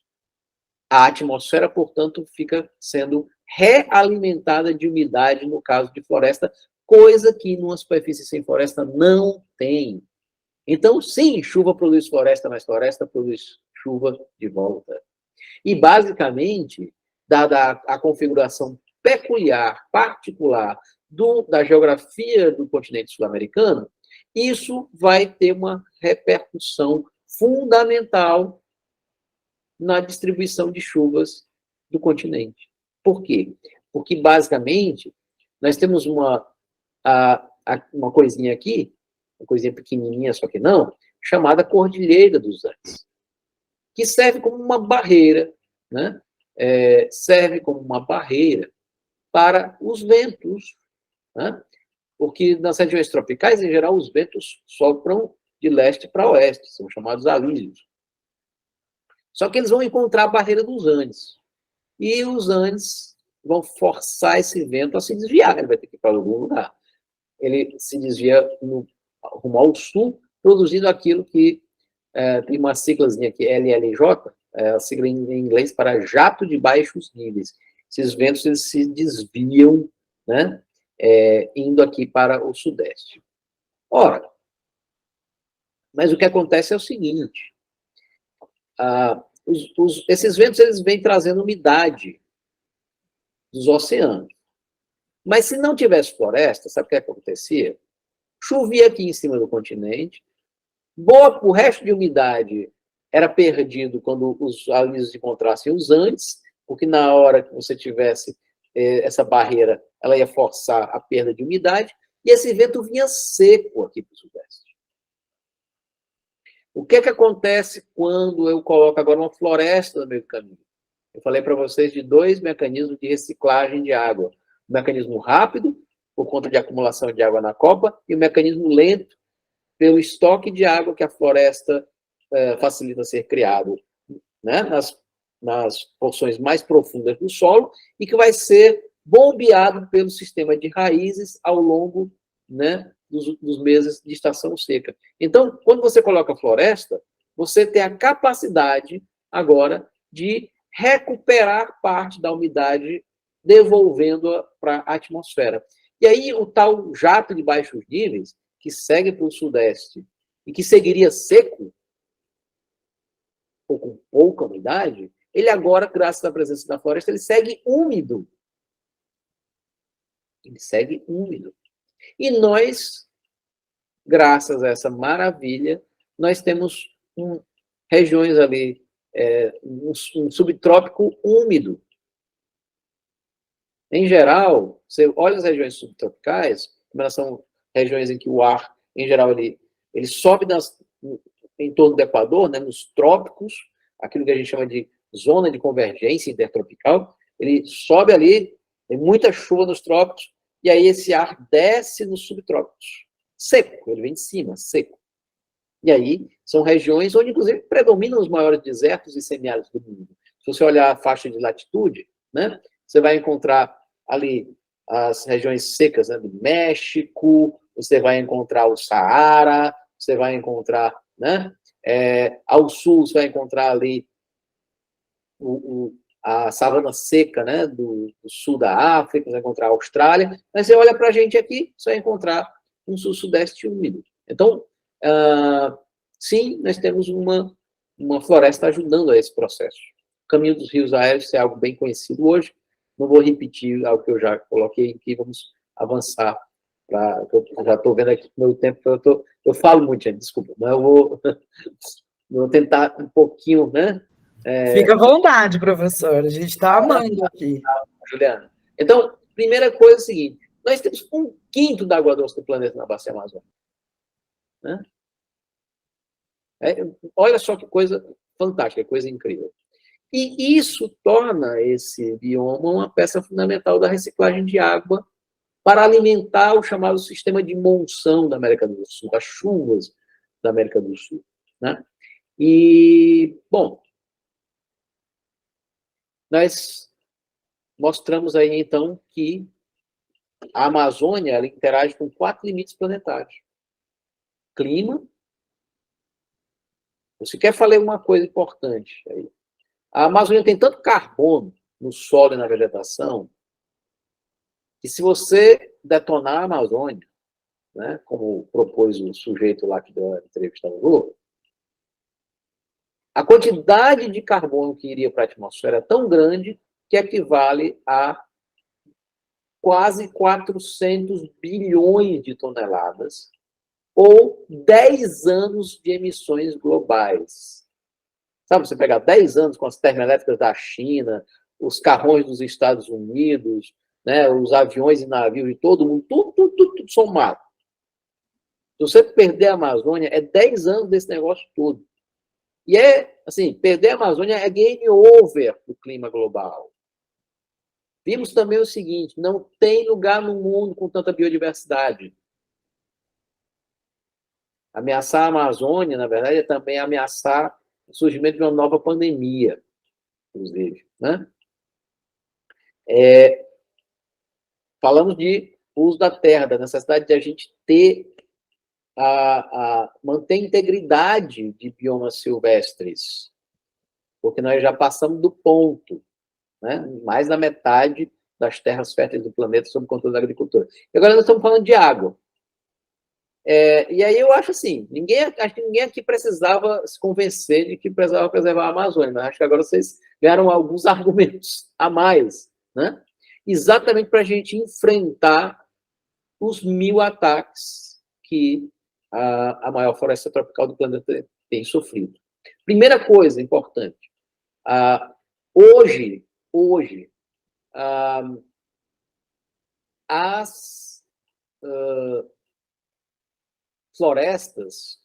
A atmosfera, portanto, fica sendo realimentada de umidade no caso de floresta, coisa que numa superfície sem floresta não tem. Então, sim, chuva produz floresta, mas floresta produz chuva de volta. E, basicamente, dada a configuração peculiar, particular da geografia do continente sul-americano, isso vai ter uma repercussão fundamental na distribuição de chuvas do continente. Por quê? Porque, basicamente, nós temos uma coisinha aqui, uma coisinha pequenininha, só que não, chamada Cordilheira dos Andes, que serve como uma barreira, né? Serve como uma barreira para os ventos, né? Porque nas regiões tropicais, em geral, os ventos sopram de leste para oeste, são chamados alísios. Só que eles vão encontrar a barreira dos Andes. E os Andes vão forçar esse vento a se desviar, ele vai ter que ir para algum lugar. Ele se desvia rumo ao sul, produzindo aquilo que tem uma siglazinha aqui, LLJ, a sigla em inglês para jato de baixos níveis. Esses ventos eles se desviam, né, indo aqui para o sudeste. Ora, mas o que acontece é o seguinte, esses ventos eles vêm trazendo umidade dos oceanos. Mas se não tivesse floresta, sabe o que acontecia? Chovia aqui em cima do continente, o resto de umidade era perdido quando os alísios encontrassem os Andes, porque na hora que você tivesse essa barreira, ela ia forçar a perda de umidade, e esse vento vinha seco aqui para o sudeste. O que acontece quando eu coloco agora uma floresta no meio do caminho? Eu falei para vocês de dois mecanismos de reciclagem de água. O mecanismo rápido, por conta de acumulação de água na copa, e o mecanismo lento, pelo estoque de água que a floresta facilita ser criado, né, nas porções mais profundas do solo, e que vai ser bombeado pelo sistema de raízes ao longo, né, dos meses de estação seca. Então, quando você coloca floresta, você tem a capacidade agora de recuperar parte da umidade, devolvendo-a para a atmosfera. E aí, o tal jato de baixos níveis, que segue para o sudeste e que seguiria seco, ou com pouca umidade, ele agora, graças à presença da floresta, ele segue úmido. Ele segue úmido. E nós graças a essa maravilha, nós temos regiões ali, um subtrópico úmido. Em geral, você olha as regiões subtropicais, elas são regiões em que o ar, em geral, ele sobe em torno do Equador, né, nos trópicos, aquilo que a gente chama de zona de convergência intertropical, ele sobe ali, tem muita chuva nos trópicos, e aí esse ar desce nos subtrópicos. Seco, ele vem de cima, seco. E aí são regiões onde, inclusive, predominam os maiores desertos e semiáridos do mundo. Se você olhar a faixa de latitude, né, você vai encontrar ali as regiões secas, né, do México, você vai encontrar o Saara, você vai encontrar, né, ao sul você vai encontrar ali a savana seca, né, do sul da África, você vai encontrar a Austrália, mas você olha para a gente aqui, você vai encontrar um sul-sudeste úmido. Então, sim, nós temos uma floresta ajudando a esse processo. O caminho dos rios aéreos é algo bem conhecido hoje, não vou repetir algo que eu já coloquei aqui, vamos avançar. Eu já estou vendo aqui o meu tempo, eu falo muito, gente, desculpa, mas eu vou tentar um pouquinho, né? Fica à vontade, professor, a gente está amando aqui. Juliana. Então, primeira coisa é a seguinte, nós temos 1/5 da água doce do planeta na bacia amazônica. Né? Olha só que coisa fantástica, coisa incrível. E isso torna esse bioma uma peça fundamental da reciclagem de água para alimentar o chamado sistema de monção da América do Sul, as chuvas da América do Sul. Né? E, bom, nós mostramos aí, então, que a Amazônia ela interage com 4 limites planetários. Clima. Eu sequer falei uma coisa importante aí. A Amazônia tem tanto carbono no solo e na vegetação que se você detonar a Amazônia, né, como propôs o sujeito lá que deu a entrevista no Globo, a quantidade de carbono que iria para a atmosfera é tão grande que equivale a quase 400 bilhões de toneladas ou 10 anos de emissões globais. Sabe, você pegar 10 anos com as termoelétricas da China, os carrões dos Estados Unidos, né, os aviões e navios de todo mundo, tudo somado. Se você perder a Amazônia, é 10 anos desse negócio todo. E assim, perder a Amazônia é game over do clima global. Vimos também o seguinte, não tem lugar no mundo com tanta biodiversidade. Ameaçar a Amazônia, na verdade, é também ameaçar o surgimento de uma nova pandemia, inclusive. Né? Falamos de uso da terra, da necessidade de a gente ter manter a integridade de biomas silvestres, porque nós já passamos do ponto, né? Mais da metade das terras férteis do planeta sob controle da agricultura. E agora nós estamos falando de água. E aí eu acho assim, acho que ninguém aqui precisava se convencer de que precisava preservar a Amazônia, mas acho que agora vocês ganharam alguns argumentos a mais, né? Exatamente para a gente enfrentar os 1000 ataques que a maior floresta tropical do planeta tem sofrido. Primeira coisa importante, hoje, as florestas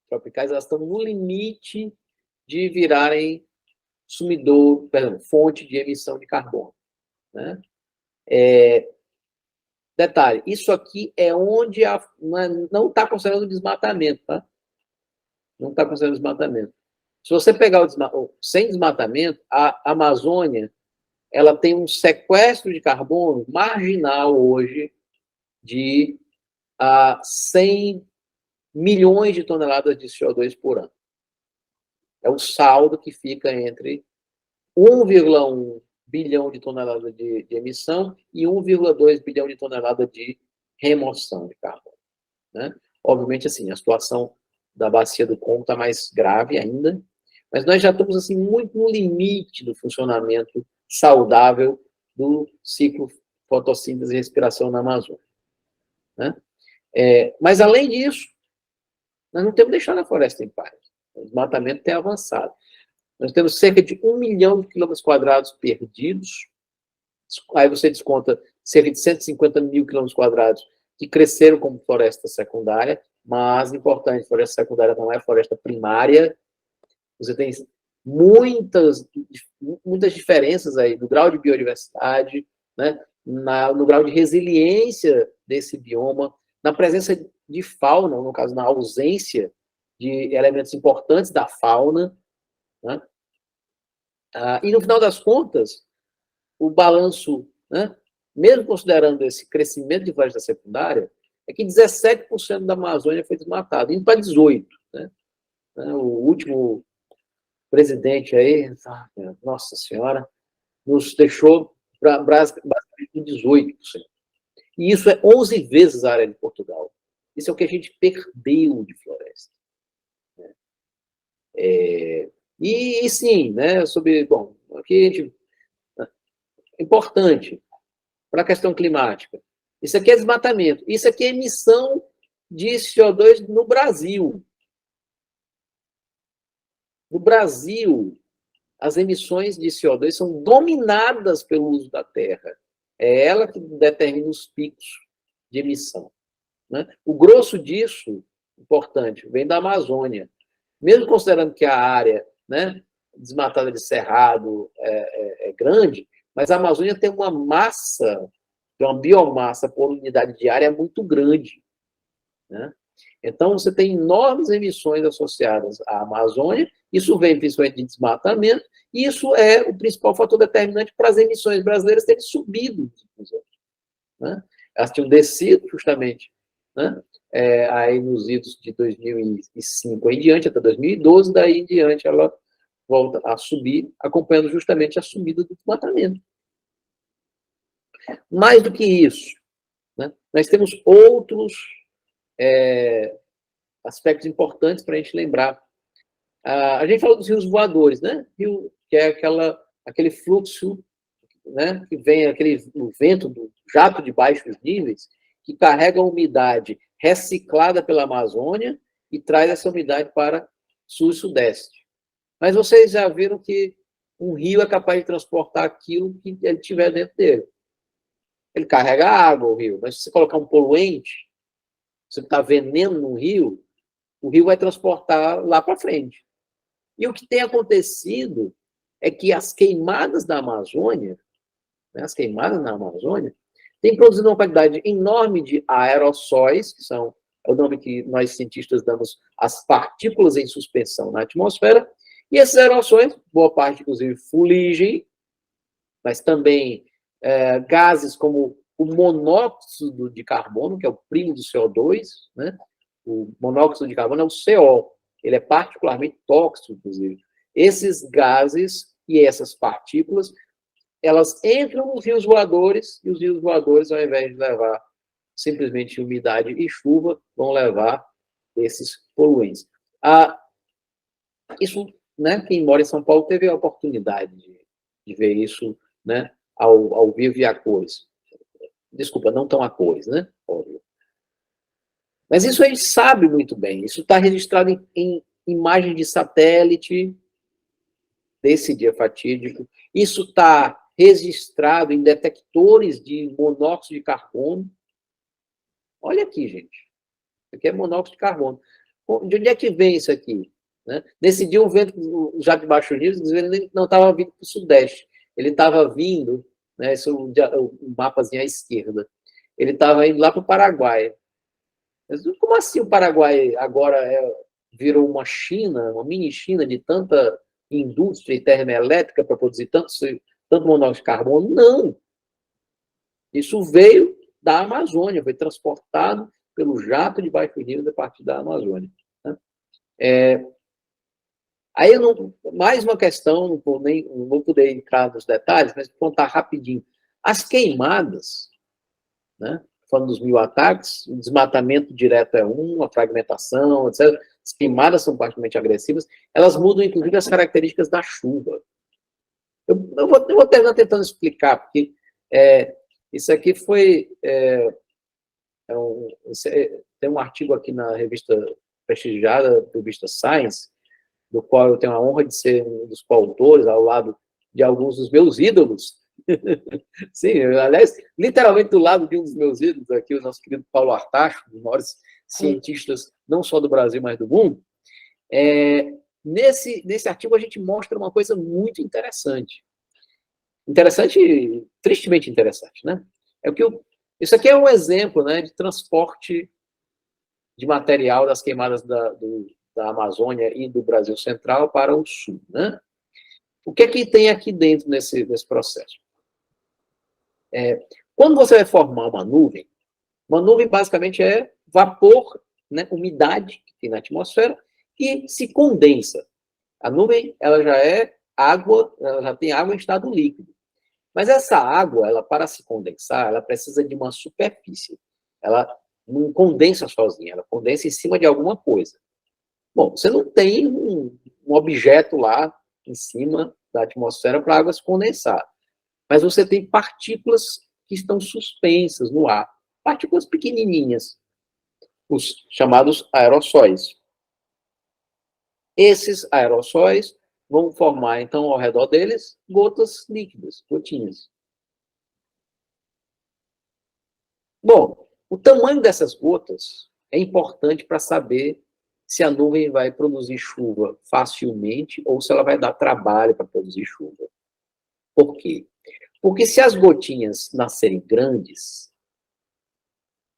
tropicais elas estão no limite de virarem fonte de emissão de carbono. Né? Detalhe, isso aqui é onde não está considerando desmatamento, tá? Não está considerando desmatamento. Se você pegar sem desmatamento, a Amazônia ela tem um sequestro de carbono marginal hoje de 100 milhões de toneladas de CO2 por ano. É o saldo que fica entre 1,1 bilhão de toneladas de emissão e 1,2 bilhão de toneladas de remoção de carbono. Né? Obviamente, assim, a situação da bacia do Congo está mais grave ainda, mas nós já estamos assim, muito no limite do funcionamento saudável do ciclo fotossíntese e respiração na Amazônia. Né? Mas, além disso, Nós não temos deixado a floresta em paz. O desmatamento tem avançado. Nós temos cerca de 1 milhão de quilômetros quadrados perdidos. Aí você desconta cerca de 150 mil quilômetros quadrados que cresceram como floresta secundária, mas, importante, floresta secundária não é floresta primária. Você tem muitas diferenças aí no grau de biodiversidade, né? No grau de resiliência desse bioma, na presença de fauna, no caso, na ausência de elementos importantes da fauna, né? E, no final das contas, o balanço, né, mesmo considerando esse crescimento de floresta secundária, é que 17% da Amazônia foi desmatada, indo para 18%. Né? O último presidente aí, nossa senhora, nos deixou basicamente com 18%. E isso é 11 vezes a área de Portugal. Isso é o que a gente perdeu de floresta. E sim, né, bom, aqui a gente, importante para a questão climática. Isso aqui é desmatamento. Isso aqui é emissão de CO2 no Brasil. No Brasil, as emissões de CO2 são dominadas pelo uso da terra. É ela que determina os picos de emissão. Né? O grosso disso, importante, vem da Amazônia. Mesmo considerando que a área, né, desmatada de cerrado é grande, mas a Amazônia tem uma massa, tem uma biomassa por unidade de área muito grande. Né? Então, você tem enormes emissões associadas à Amazônia, isso vem principalmente de desmatamento, e isso é o principal fator determinante para as emissões brasileiras terem subido. Né? Elas tinham descido justamente, né? Aí nos idos de 2005 em diante, até 2012, daí em diante ela volta a subir, acompanhando justamente a subida do desmatamento. Mais do que isso, né? Nós temos outros aspectos importantes para a gente lembrar. A gente falou dos rios voadores, né? Rio, que é aquele fluxo, né, que vem o vento do jato de baixos níveis, que carrega a umidade reciclada pela Amazônia e traz essa umidade para sul e sudeste. Mas vocês já viram que um rio é capaz de transportar aquilo que ele tiver dentro dele. Ele carrega água, o rio, mas se você colocar um poluente, você está veneno no rio, o rio vai transportar lá para frente. E o que tem acontecido é que as queimadas da Amazônia, né, têm produzido uma quantidade enorme de aerossóis, que é o nome que nós cientistas damos às partículas em suspensão na atmosfera, e esses aerossóis, boa parte, inclusive, fuligem, mas também gases como o monóxido de carbono, que é o primo do CO2, né? O monóxido de carbono é o CO, ele é particularmente tóxico, inclusive. Esses gases e essas partículas, elas entram nos rios voadores, e os rios voadores, ao invés de levar simplesmente umidade e chuva, vão levar esses poluentes. Isso, né, quem mora em São Paulo teve a oportunidade de ver isso, né, ao vivo e a cores. Desculpa, não tão a cores, né? Mas isso a gente sabe muito bem. Isso está registrado em imagem de satélite desse dia fatídico. Isso está registrado em detectores de monóxido de carbono. Olha aqui, gente. Isso aqui é monóxido de carbono. De onde é que vem isso aqui? Né? Nesse dia, o vento já de baixo nível não estava vindo para o sudeste. Ele estava vindo, né, esse é o mapazinho à esquerda, ele estava indo lá para o Paraguai. Mas como assim o Paraguai agora virou uma China, uma mini China de tanta indústria e termoelétrica para produzir tanto monóxido de carbono? Não. Isso veio da Amazônia, foi transportado pelo jato de baixo nível a partir da Amazônia. Né? Aí, mais uma questão, não vou poder entrar nos detalhes, mas vou contar rapidinho. As queimadas, né? Falando dos 1000 ataques, o desmatamento direto é a fragmentação, etc. As queimadas são particularmente agressivas, elas mudam, inclusive, as características da chuva. Eu vou terminar tentando explicar, porque isso aqui foi... tem um artigo aqui na revista prestigiada revista Science, do qual eu tenho a honra de ser um dos coautores, ao lado de alguns dos meus ídolos. Sim, aliás, literalmente do lado de um dos meus ídolos aqui, o nosso querido Paulo Artacho, um dos maiores cientistas, não só do Brasil, mas do mundo. Nesse artigo, a gente mostra uma coisa muito interessante. Interessante, tristemente interessante, né? Isso aqui é um exemplo, né, de transporte de material das queimadas da Amazônia e do Brasil Central para o Sul, né? O que é que tem aqui dentro nesse processo? Quando você vai formar uma nuvem basicamente é vapor, né, umidade que tem na atmosfera e se condensa. A nuvem, ela já é água, ela já tem água em estado líquido. Mas essa água, ela para se condensar, ela precisa de uma superfície. Ela não condensa sozinha, ela condensa em cima de alguma coisa. Bom, você não tem um objeto lá em cima da atmosfera para a água se condensar. Mas você tem partículas que estão suspensas no ar. Partículas pequenininhas, os chamados aerossóis. Esses aerossóis vão formar, então, ao redor deles, gotas líquidas, gotinhas. Bom, o tamanho dessas gotas é importante para saber se a nuvem vai produzir chuva facilmente ou se ela vai dar trabalho para produzir chuva. Por quê? Porque se as gotinhas nascerem grandes,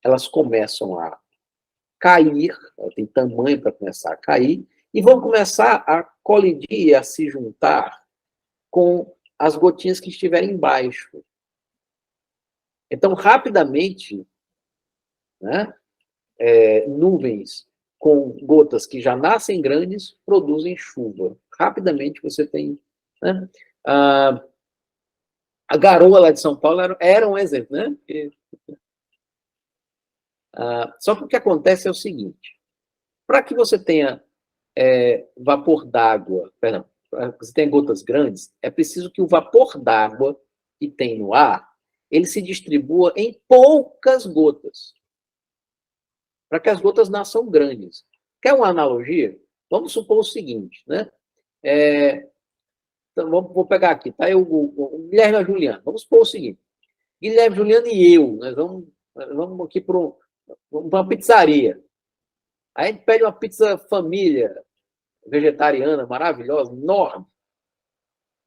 elas começam a cair, ela tem tamanho para começar a cair, e vão começar a colidir, a se juntar com as gotinhas que estiverem embaixo. Então, rapidamente, né, nuvens com gotas que já nascem grandes produzem chuva. Rapidamente você tem... Né, a garoa lá de São Paulo era um exemplo, né? Só que o que acontece é o seguinte, para que você tenha vapor d'água, perdão, para que você tenha gotas grandes, é preciso que o vapor d'água que tem no ar, ele se distribua em poucas gotas, para que as gotas nasçam grandes. Quer uma analogia? Vamos supor o seguinte, né? Então, vou pegar aqui, tá? O Guilherme e a Juliana. Vamos supor o seguinte, Guilherme, Juliana e eu, nós vamos aqui para uma pizzaria. Aí a gente pede uma pizza família, vegetariana, maravilhosa, enorme.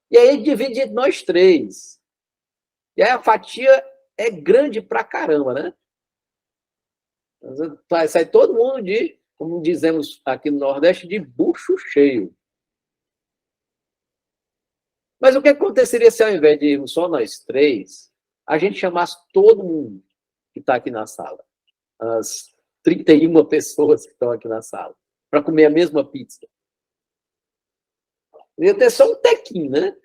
E aí divide entre nós três. E aí a fatia é grande pra caramba, né? Sai todo mundo de, como dizemos aqui no Nordeste, de bucho cheio. Mas o que aconteceria se ao invés de irmos só nós três, a gente chamasse todo mundo que está aqui na sala? As 31 pessoas que estão aqui na sala, para comer a mesma pizza. Ia ter só um tequinho, né?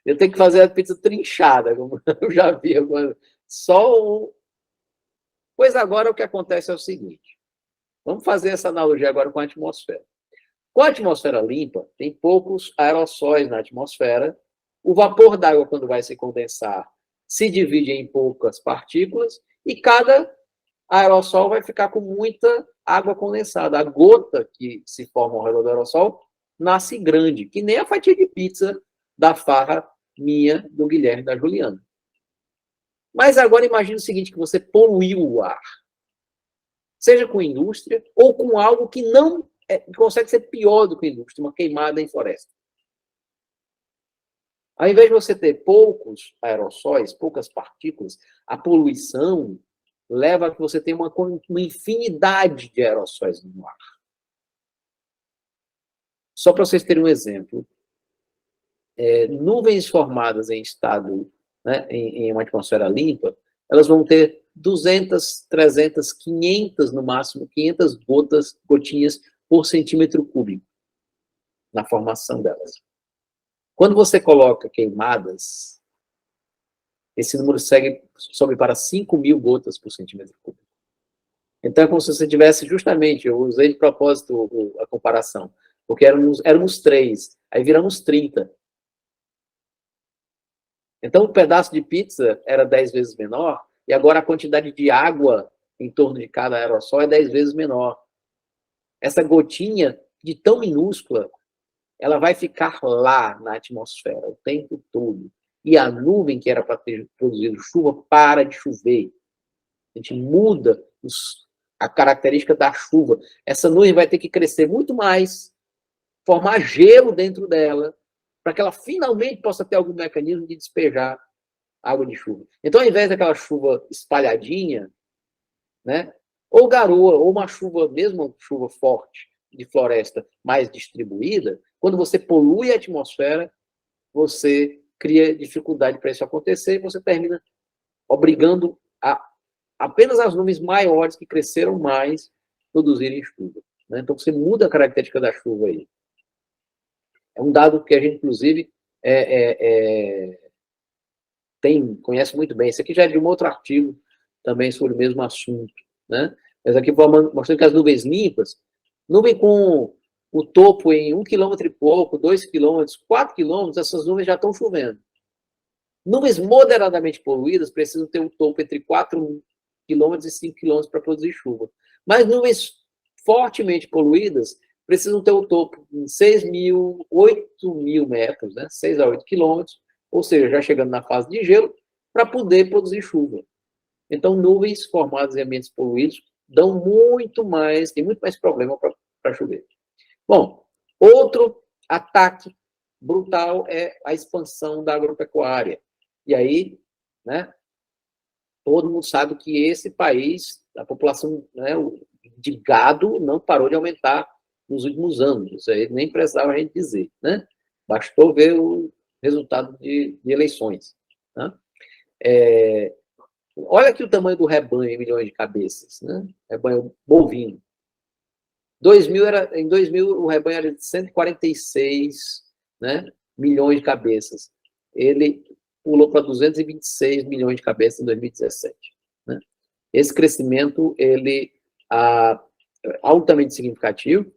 Eu tenho que fazer a pizza trinchada, como eu já vi. Só um... Pois agora o que acontece é o seguinte. Vamos fazer essa analogia agora com a atmosfera. Com a atmosfera limpa, tem poucos aerossóis na atmosfera. O vapor d'água, quando vai se condensar, se divide em poucas partículas e cada aerossol vai ficar com muita água condensada. A gota que se forma ao redor do aerossol nasce grande, que nem a fatia de pizza da farra minha, do Guilherme e da Juliana. Mas agora imagine o seguinte, que você poluiu o ar. Seja com indústria ou com algo que não consegue ser pior do que indústria, uma queimada em floresta. Ao invés de você ter poucos aerossóis, poucas partículas, a poluição leva a que você tenha uma infinidade de aerossóis no ar. Só para vocês terem um exemplo, nuvens formadas em estado, né, em uma atmosfera limpa, elas vão ter 200, 300, 500, no máximo, 500 gotinhas por centímetro cúbico na formação delas. Quando você coloca queimadas, esse número sobe para 5.000 gotas por centímetro cúbico. Então, é como se você tivesse, justamente, eu usei de propósito a comparação, porque éramos 3, aí viramos 30. Então, o pedaço de pizza era 10 vezes menor, e agora a quantidade de água em torno de cada aerossol é 10 vezes menor. essa gotinha de tão minúscula, ela vai ficar lá na atmosfera o tempo todo. E a nuvem que era para ter produzido chuva para de chover. A gente muda a característica da chuva. Essa nuvem vai ter que crescer muito mais, formar gelo dentro dela, para que ela finalmente possa ter algum mecanismo de despejar água de chuva. Então, ao invés daquela chuva espalhadinha, né, ou garoa, ou uma chuva, mesmo chuva forte, de floresta mais distribuída, quando você polui a atmosfera, você cria dificuldade para isso acontecer e você termina obrigando apenas as nuvens maiores que cresceram mais produzirem chuva. Né? Então, você muda a característica da chuva aí. É um dado que a gente, inclusive, conhece muito bem. Esse aqui já é de um outro artigo também sobre o mesmo assunto. Né? Mas aqui mostrando que as nuvens limpas, nuvem com o topo em 1 quilômetro e pouco, 2 quilômetros, 4 quilômetros, essas nuvens já estão chovendo. Nuvens moderadamente poluídas precisam ter um topo entre 4 quilômetros e 5 quilômetros para produzir chuva. Mas nuvens fortemente poluídas precisam ter o topo em 6.000, 8.000 metros, né? 6 a 8 quilômetros, ou seja, já chegando na fase de gelo, para poder produzir chuva. Então, nuvens formadas em ambientes poluídos dão muito mais, tem muito mais problema para chover. Bom, outro ataque brutal é a expansão da agropecuária. E aí, né, todo mundo sabe que esse país, a população, né, de gado não parou de aumentar nos últimos anos. Isso aí nem precisava a gente dizer, né? Bastou ver o resultado de eleições. Né? Olha aqui o tamanho do rebanho em milhões de cabeças, né? Rebanho bovino. Em 2000, o rebanho era de 146, né, milhões de cabeças. Ele pulou para 226 milhões de cabeças em 2017. Né? Esse crescimento ele é altamente significativo.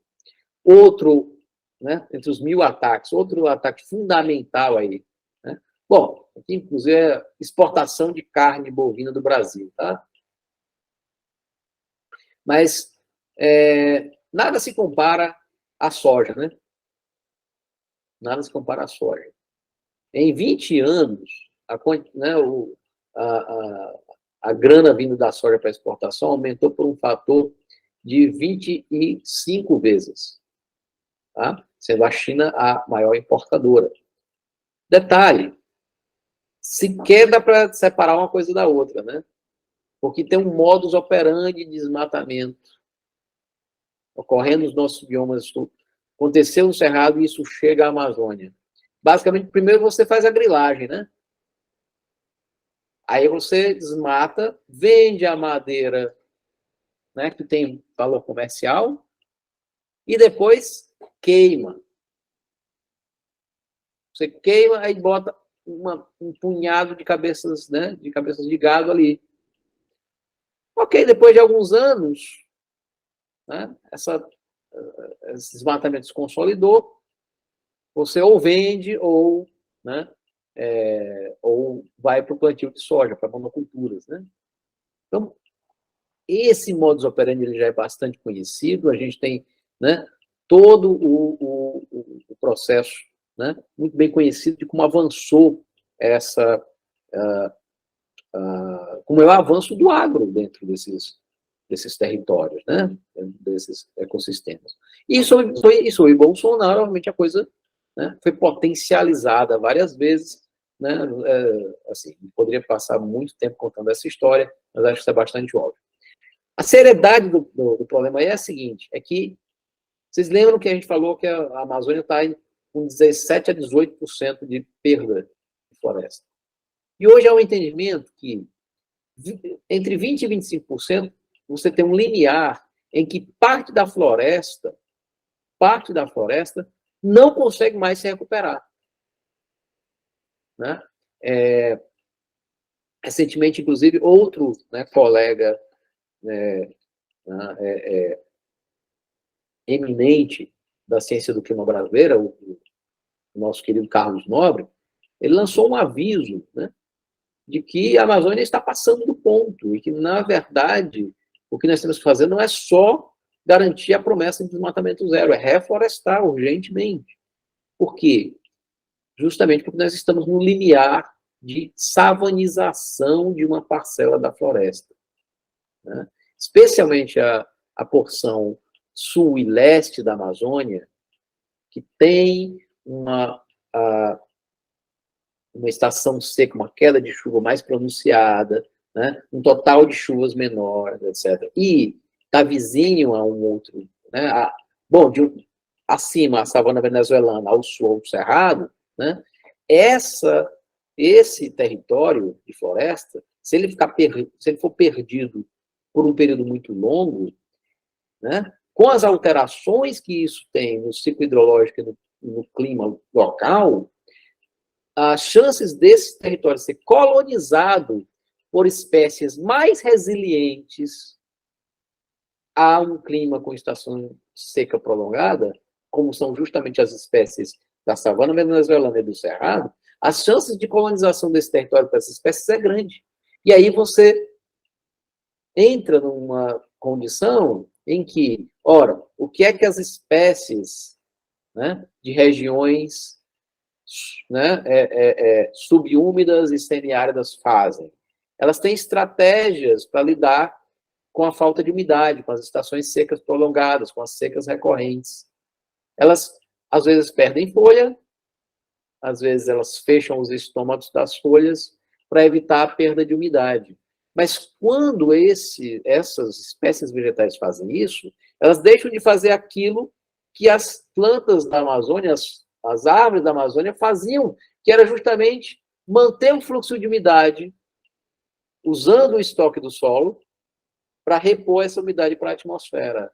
Outro, né, entre os 1.000 ataques, outro ataque fundamental aí. Né? Bom, aqui, inclusive, é a exportação de carne bovina do Brasil. Tá? Mas nada se compara à soja, né? Nada se compara à soja. Em 20 anos, a grana vindo da soja para exportação aumentou por um fator de 25 vezes, tá? Sendo a China a maior importadora. Detalhe, sequer dá para separar uma coisa da outra, né? Porque tem um modus operandi de desmatamento ocorrendo nos nossos biomas. Aconteceu no Cerrado e isso chega à Amazônia. Basicamente, primeiro você faz a grilagem, né? Aí você desmata, vende a madeira, né, que tem valor comercial, e depois queima. Você queima, aí bota um punhado de cabeças, né, de cabeças de gado ali. Ok, depois de alguns anos, né, esse desmatamento se consolidou, você ou vende ou, né, ou vai para o plantio de soja, para monoculturas. Né? Então, esse modus operandi ele já é bastante conhecido, a gente tem, né, todo o processo, né, muito bem conhecido de como avançou como é o avanço do agro dentro desses territórios, né, desses ecossistemas. E sobre Bolsonaro, realmente a coisa, né, foi potencializada várias vezes, né, assim, poderia passar muito tempo contando essa história, mas acho que isso é bastante óbvio. A seriedade do problema aí é a seguinte, é que vocês lembram que a gente falou que a Amazônia está com 17% a 18% de perda de floresta. E hoje há um entendimento que entre 20% e 25% você tem um limiar em que parte da floresta não consegue mais se recuperar. Né? Recentemente, inclusive, outro, né, colega eminente da ciência do clima brasileira, o nosso querido Carlos Nobre, ele lançou um aviso, né, de que a Amazônia está passando do ponto e que, na verdade, o que nós temos que fazer não é só garantir a promessa de desmatamento zero, é reflorestar urgentemente. Por quê? Justamente porque nós estamos no limiar de savanização de uma parcela da floresta, né? Especialmente a porção sul e leste da Amazônia, que tem uma estação seca, uma queda de chuva mais pronunciada, né? Um total de chuvas menores, etc. E está vizinho a um outro, né? Bom, acima a savana venezuelana, ao sul, ao Cerrado, né? Esse território de floresta, se ele for perdido por um período muito longo, né? Com as alterações que isso tem no ciclo hidrológico e no clima local, as chances desse território ser colonizado por espécies mais resilientes a um clima com estação seca prolongada, como são justamente as espécies da savana venezuelana e do cerrado, as chances de colonização desse território para essas espécies é grande. E aí você entra numa condição em que, ora, o que é que as espécies, né, de regiões, né, subúmidas e semiáridas fazem? Elas têm estratégias para lidar com a falta de umidade, com as estações secas prolongadas, com as secas recorrentes. Elas, às vezes, perdem folha, às vezes elas fecham os estômagos das folhas para evitar a perda de umidade. Mas quando essas espécies vegetais fazem isso, elas deixam de fazer aquilo que as plantas da Amazônia, as árvores da Amazônia faziam, que era justamente manter o fluxo de umidade, usando o estoque do solo, para repor essa umidade para a atmosfera.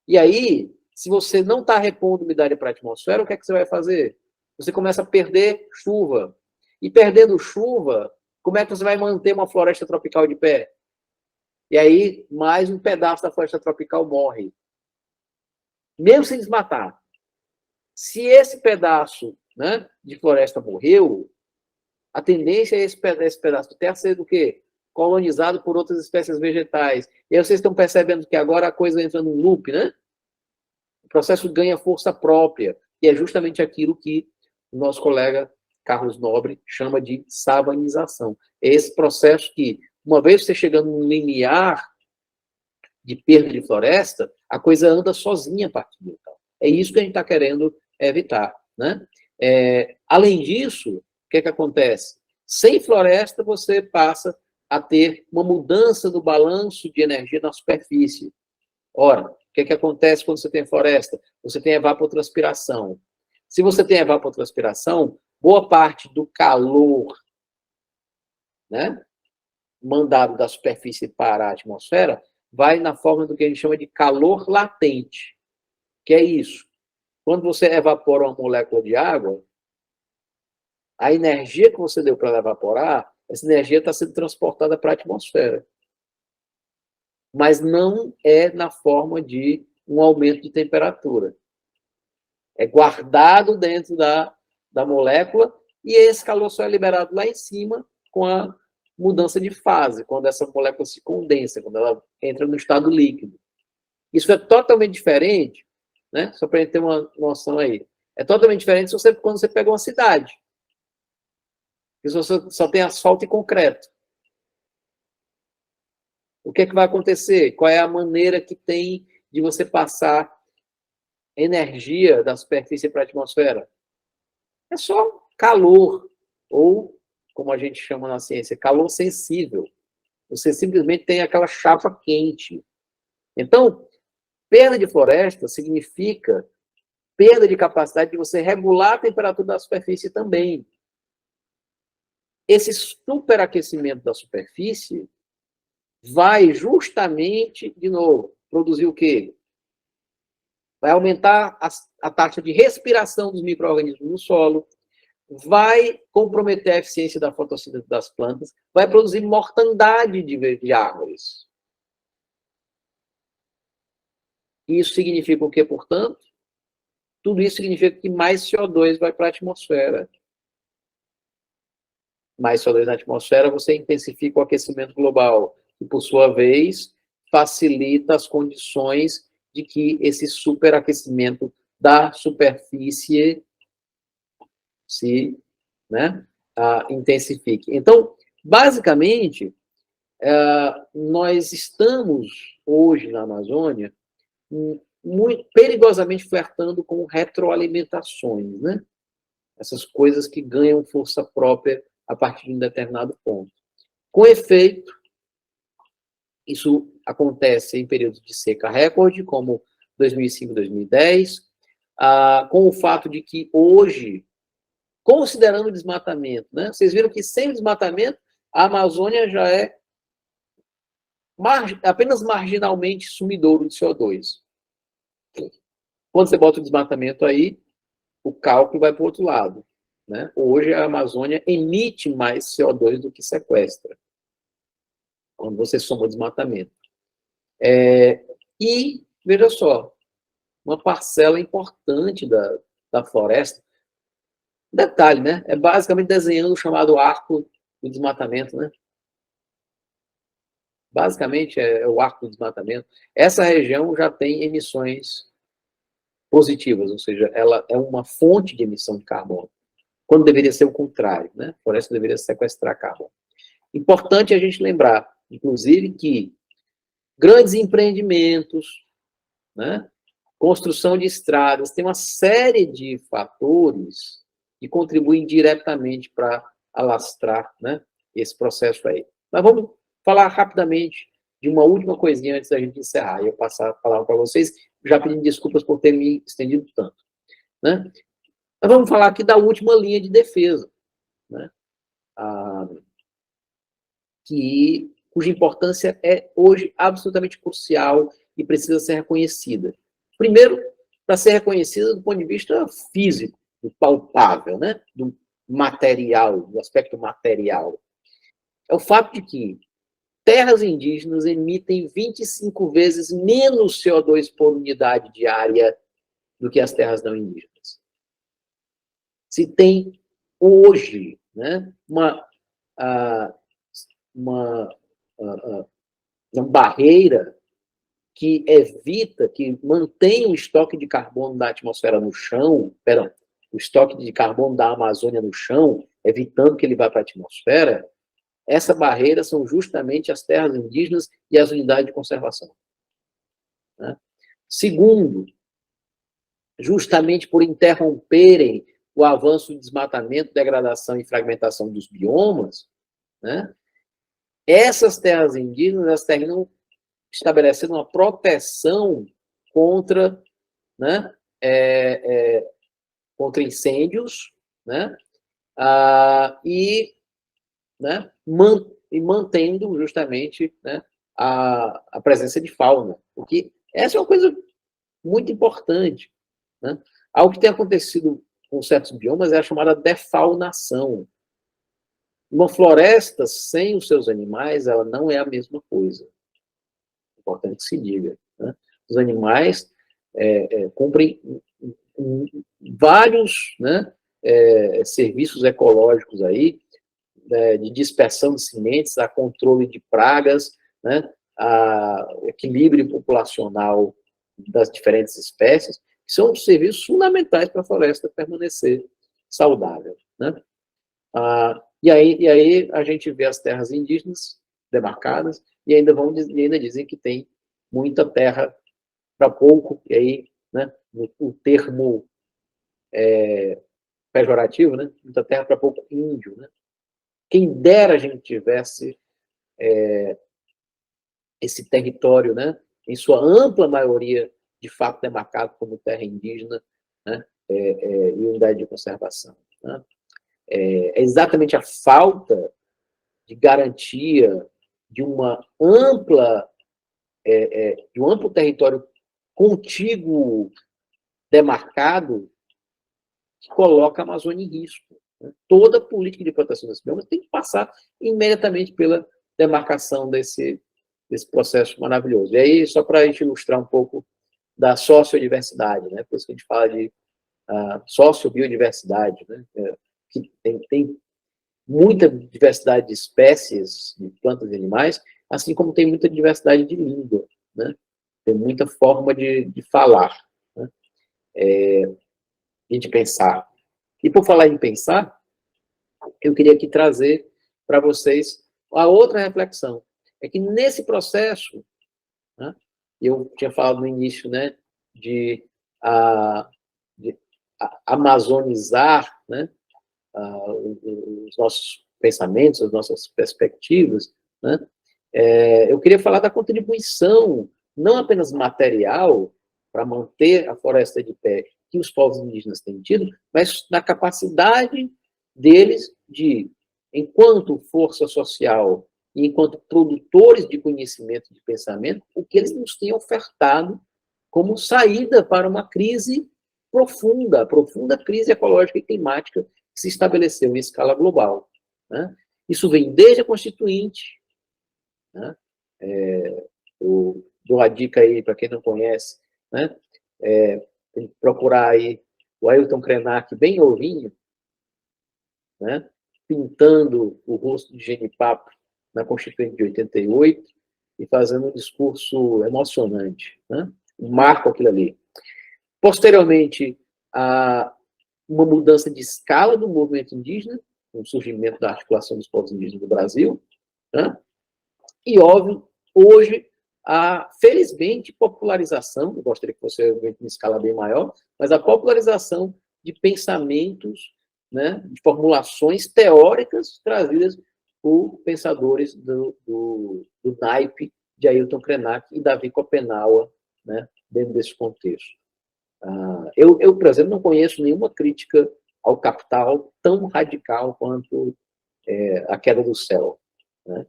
E aí, se você não está repondo umidade para a atmosfera, o que é que você vai fazer? Você começa a perder chuva. E perdendo chuva, como é que você vai manter uma floresta tropical de pé? E aí, mais um pedaço da floresta tropical morre. Mesmo sem desmatar. Se esse pedaço, né, de floresta morreu, a tendência é esse pedaço de terra ser do quê? Colonizado por outras espécies vegetais. E aí vocês estão percebendo que agora a coisa entra num loop, né? O processo ganha força própria. E é justamente aquilo que o nosso colega Carlos Nobre chama de savanização. É esse processo que, uma vez você chegando num limiar de perda de floresta, a coisa anda sozinha a partir do local. É isso que a gente está querendo evitar, né? Além disso, o que é que acontece? Sem floresta, você passa a ter uma mudança do balanço de energia na superfície. Ora, o que é que acontece quando você tem floresta? Você tem evapotranspiração. Se você tem evapotranspiração, boa parte do calor, né, mandado da superfície para a atmosfera vai na forma do que a gente chama de calor latente. Que é isso. Quando você evapora uma molécula de água, a energia que você deu para ela evaporar, essa energia está sendo transportada para a atmosfera. Mas não é na forma de um aumento de temperatura. É guardado dentro da molécula e esse calor só é liberado lá em cima com a mudança de fase, quando essa molécula se condensa, quando ela entra no estado líquido. Isso é totalmente diferente, né? Só para a gente ter uma noção aí. É totalmente diferente quando você pega uma cidade. Porque você só tem asfalto e concreto. O que é que vai acontecer? Qual é a maneira que tem de você passar energia da superfície para a atmosfera? É só calor, ou, como a gente chama na ciência, calor sensível. Você simplesmente tem aquela chapa quente. Então, perda de floresta significa perda de capacidade de você regular a temperatura da superfície também. Esse superaquecimento da superfície vai justamente, de novo, produzir o quê? Vai aumentar a taxa de respiração dos micro-organismos no solo, vai comprometer a eficiência da fotossíntese das plantas, vai produzir mortandade de árvores. Isso significa o quê, portanto? Tudo isso significa que mais CO2 vai para a atmosfera. Mais CO2 na atmosfera, você intensifica o aquecimento global, que, por sua vez, facilita as condições de que esse superaquecimento da superfície se, né, intensifique. Então, basicamente, nós estamos hoje na Amazônia muito perigosamente flertando com retroalimentações, né? Essas coisas que ganham força própria a partir de um determinado ponto. Com efeito, isso acontece em períodos de seca recorde, como 2005, 2010, com o fato de que hoje, considerando o desmatamento, né? Vocês viram que sem desmatamento, a Amazônia já é apenas marginalmente sumidouro de CO2. Quando você bota o desmatamento aí, o cálculo vai para o outro lado, né? Hoje a Amazônia emite mais CO2 do que sequestra, quando você soma o desmatamento. E, veja só, uma parcela importante da floresta, detalhe, né? É basicamente desenhando o chamado arco do desmatamento, né? Basicamente é o arco do desmatamento. Essa região já tem emissões positivas, ou seja, ela é uma fonte de emissão de carbono, quando deveria ser o contrário, né? A floresta deveria sequestrar carbono. Importante a gente lembrar, inclusive, que grandes empreendimentos, né? Construção de estradas, tem uma série de fatores que contribuem diretamente para alastrar, né, esse processo aí. Mas vamos falar rapidamente de uma última coisinha antes da gente encerrar, e eu passar a palavra para vocês, já pedindo desculpas por ter me estendido tanto, né? Mas vamos falar aqui da última linha de defesa, né? Cuja importância é hoje absolutamente crucial e precisa ser reconhecida. Primeiro, para ser reconhecida do ponto de vista físico, do palpável, né? Do material, do aspecto material. É o fato de que terras indígenas emitem 25 vezes menos CO2 por unidade de área do que as terras não indígenas. Se tem hoje, né, uma barreira que evita, que mantém o estoque de carbono da atmosfera no chão, o estoque de carbono da Amazônia no chão, evitando que ele vá para a atmosfera, essa barreira são justamente as terras indígenas e as unidades de conservação. Né? Segundo, justamente por interromperem o avanço do desmatamento, degradação e fragmentação dos biomas, né? Essas terras indígenas, elas terminam estabelecendo uma proteção contra, né, contra incêndios, né, né, mantendo justamente, né, a presença de fauna, porque essa é uma coisa muito importante, né? Algo que tem acontecido com certos biomas é a chamada defaunação. Uma floresta sem os seus animais, ela não é a mesma coisa. É importante que se diga. Né? Os animais cumprem vários, né, serviços ecológicos aí, de dispersão de sementes, a controle de pragas, né, a equilíbrio populacional das diferentes espécies, que são serviços fundamentais para a floresta permanecer saudável. Né? E aí a gente vê as terras indígenas demarcadas e ainda dizem que tem muita terra para pouco, e aí, né, o termo pejorativo, né, muita terra para pouco índio. Né? Quem dera a gente tivesse esse território, né, em sua ampla maioria, de fato demarcado como terra indígena, né, e unidade de conservação. Né? É exatamente a falta de garantia de uma de um amplo território contíguo demarcado que coloca a Amazônia em risco. Né? Toda política de proteção desse bioma tem que passar imediatamente pela demarcação desse processo maravilhoso. E aí, só para a gente ilustrar um pouco da sociodiversidade, né? Por isso que a gente fala de sociobiodiversidade, né? Que tem muita diversidade de espécies de plantas e animais, assim como tem muita diversidade de língua, né? tem muita forma de falar, né? E de pensar. E por falar em pensar, eu queria aqui trazer para vocês a outra reflexão. É que nesse processo, né, eu tinha falado no início, né, de amazonizar, né, os nossos pensamentos, as nossas perspectivas, né, eu queria falar da contribuição, não apenas material, para manter a floresta de pé, que os povos indígenas têm tido, mas na capacidade deles de, enquanto força social e enquanto produtores de conhecimento e de pensamento, o que eles nos têm ofertado como saída para uma crise profunda, profunda crise ecológica e climática que se estabeleceu em escala global, né? Isso vem desde a Constituinte, né? Eu dou a dica aí para quem não conhece, né? Tem que procurar aí o Ailton Krenak bem novinho, né? Pintando o rosto de Genipapo na Constituinte de 88 e fazendo um discurso emocionante, né? Um marco aquilo ali. Posteriormente, uma mudança de escala do movimento indígena, com o surgimento da articulação dos povos indígenas do Brasil, né? E, óbvio, hoje, felizmente, popularização, eu gostaria que fosse em escala bem maior, mas a popularização de pensamentos, né, de formulações teóricas trazidas por pensadores do naipe de Ailton Krenak e Davi Copenaua, né, dentro desse contexto. Eu, por exemplo, não conheço nenhuma crítica ao capital tão radical quanto A Queda do Céu, né?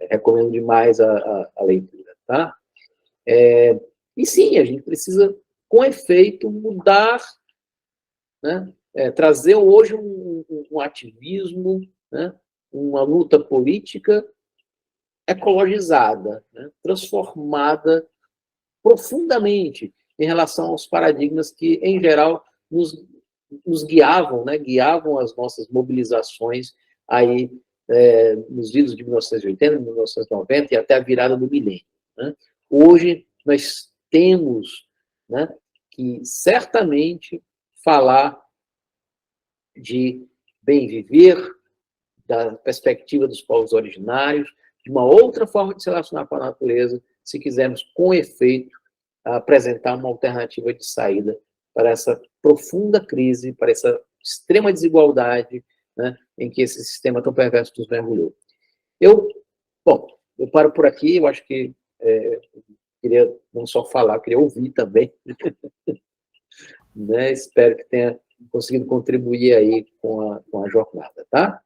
Recomendo demais a leitura, tá? E sim, a gente precisa, com efeito, mudar, né? Trazer hoje um ativismo, né? Uma luta política ecologizada, né? Transformada profundamente em relação aos paradigmas que, em geral, nos guiavam, né? Guiavam as nossas mobilizações aí nos idos de 1980, 1990 e até a virada do milênio, né? Hoje, nós temos, né, que certamente falar de bem viver, da perspectiva dos povos originários, de uma outra forma de se relacionar com a natureza, se quisermos, com efeito, apresentar uma alternativa de saída para essa profunda crise, para essa extrema desigualdade, né, em que esse sistema tão perverso nos mergulhou. Bom, eu paro por aqui, eu acho que queria não só falar, queria ouvir também, né? Espero que tenha conseguido contribuir aí com a jornada, tá?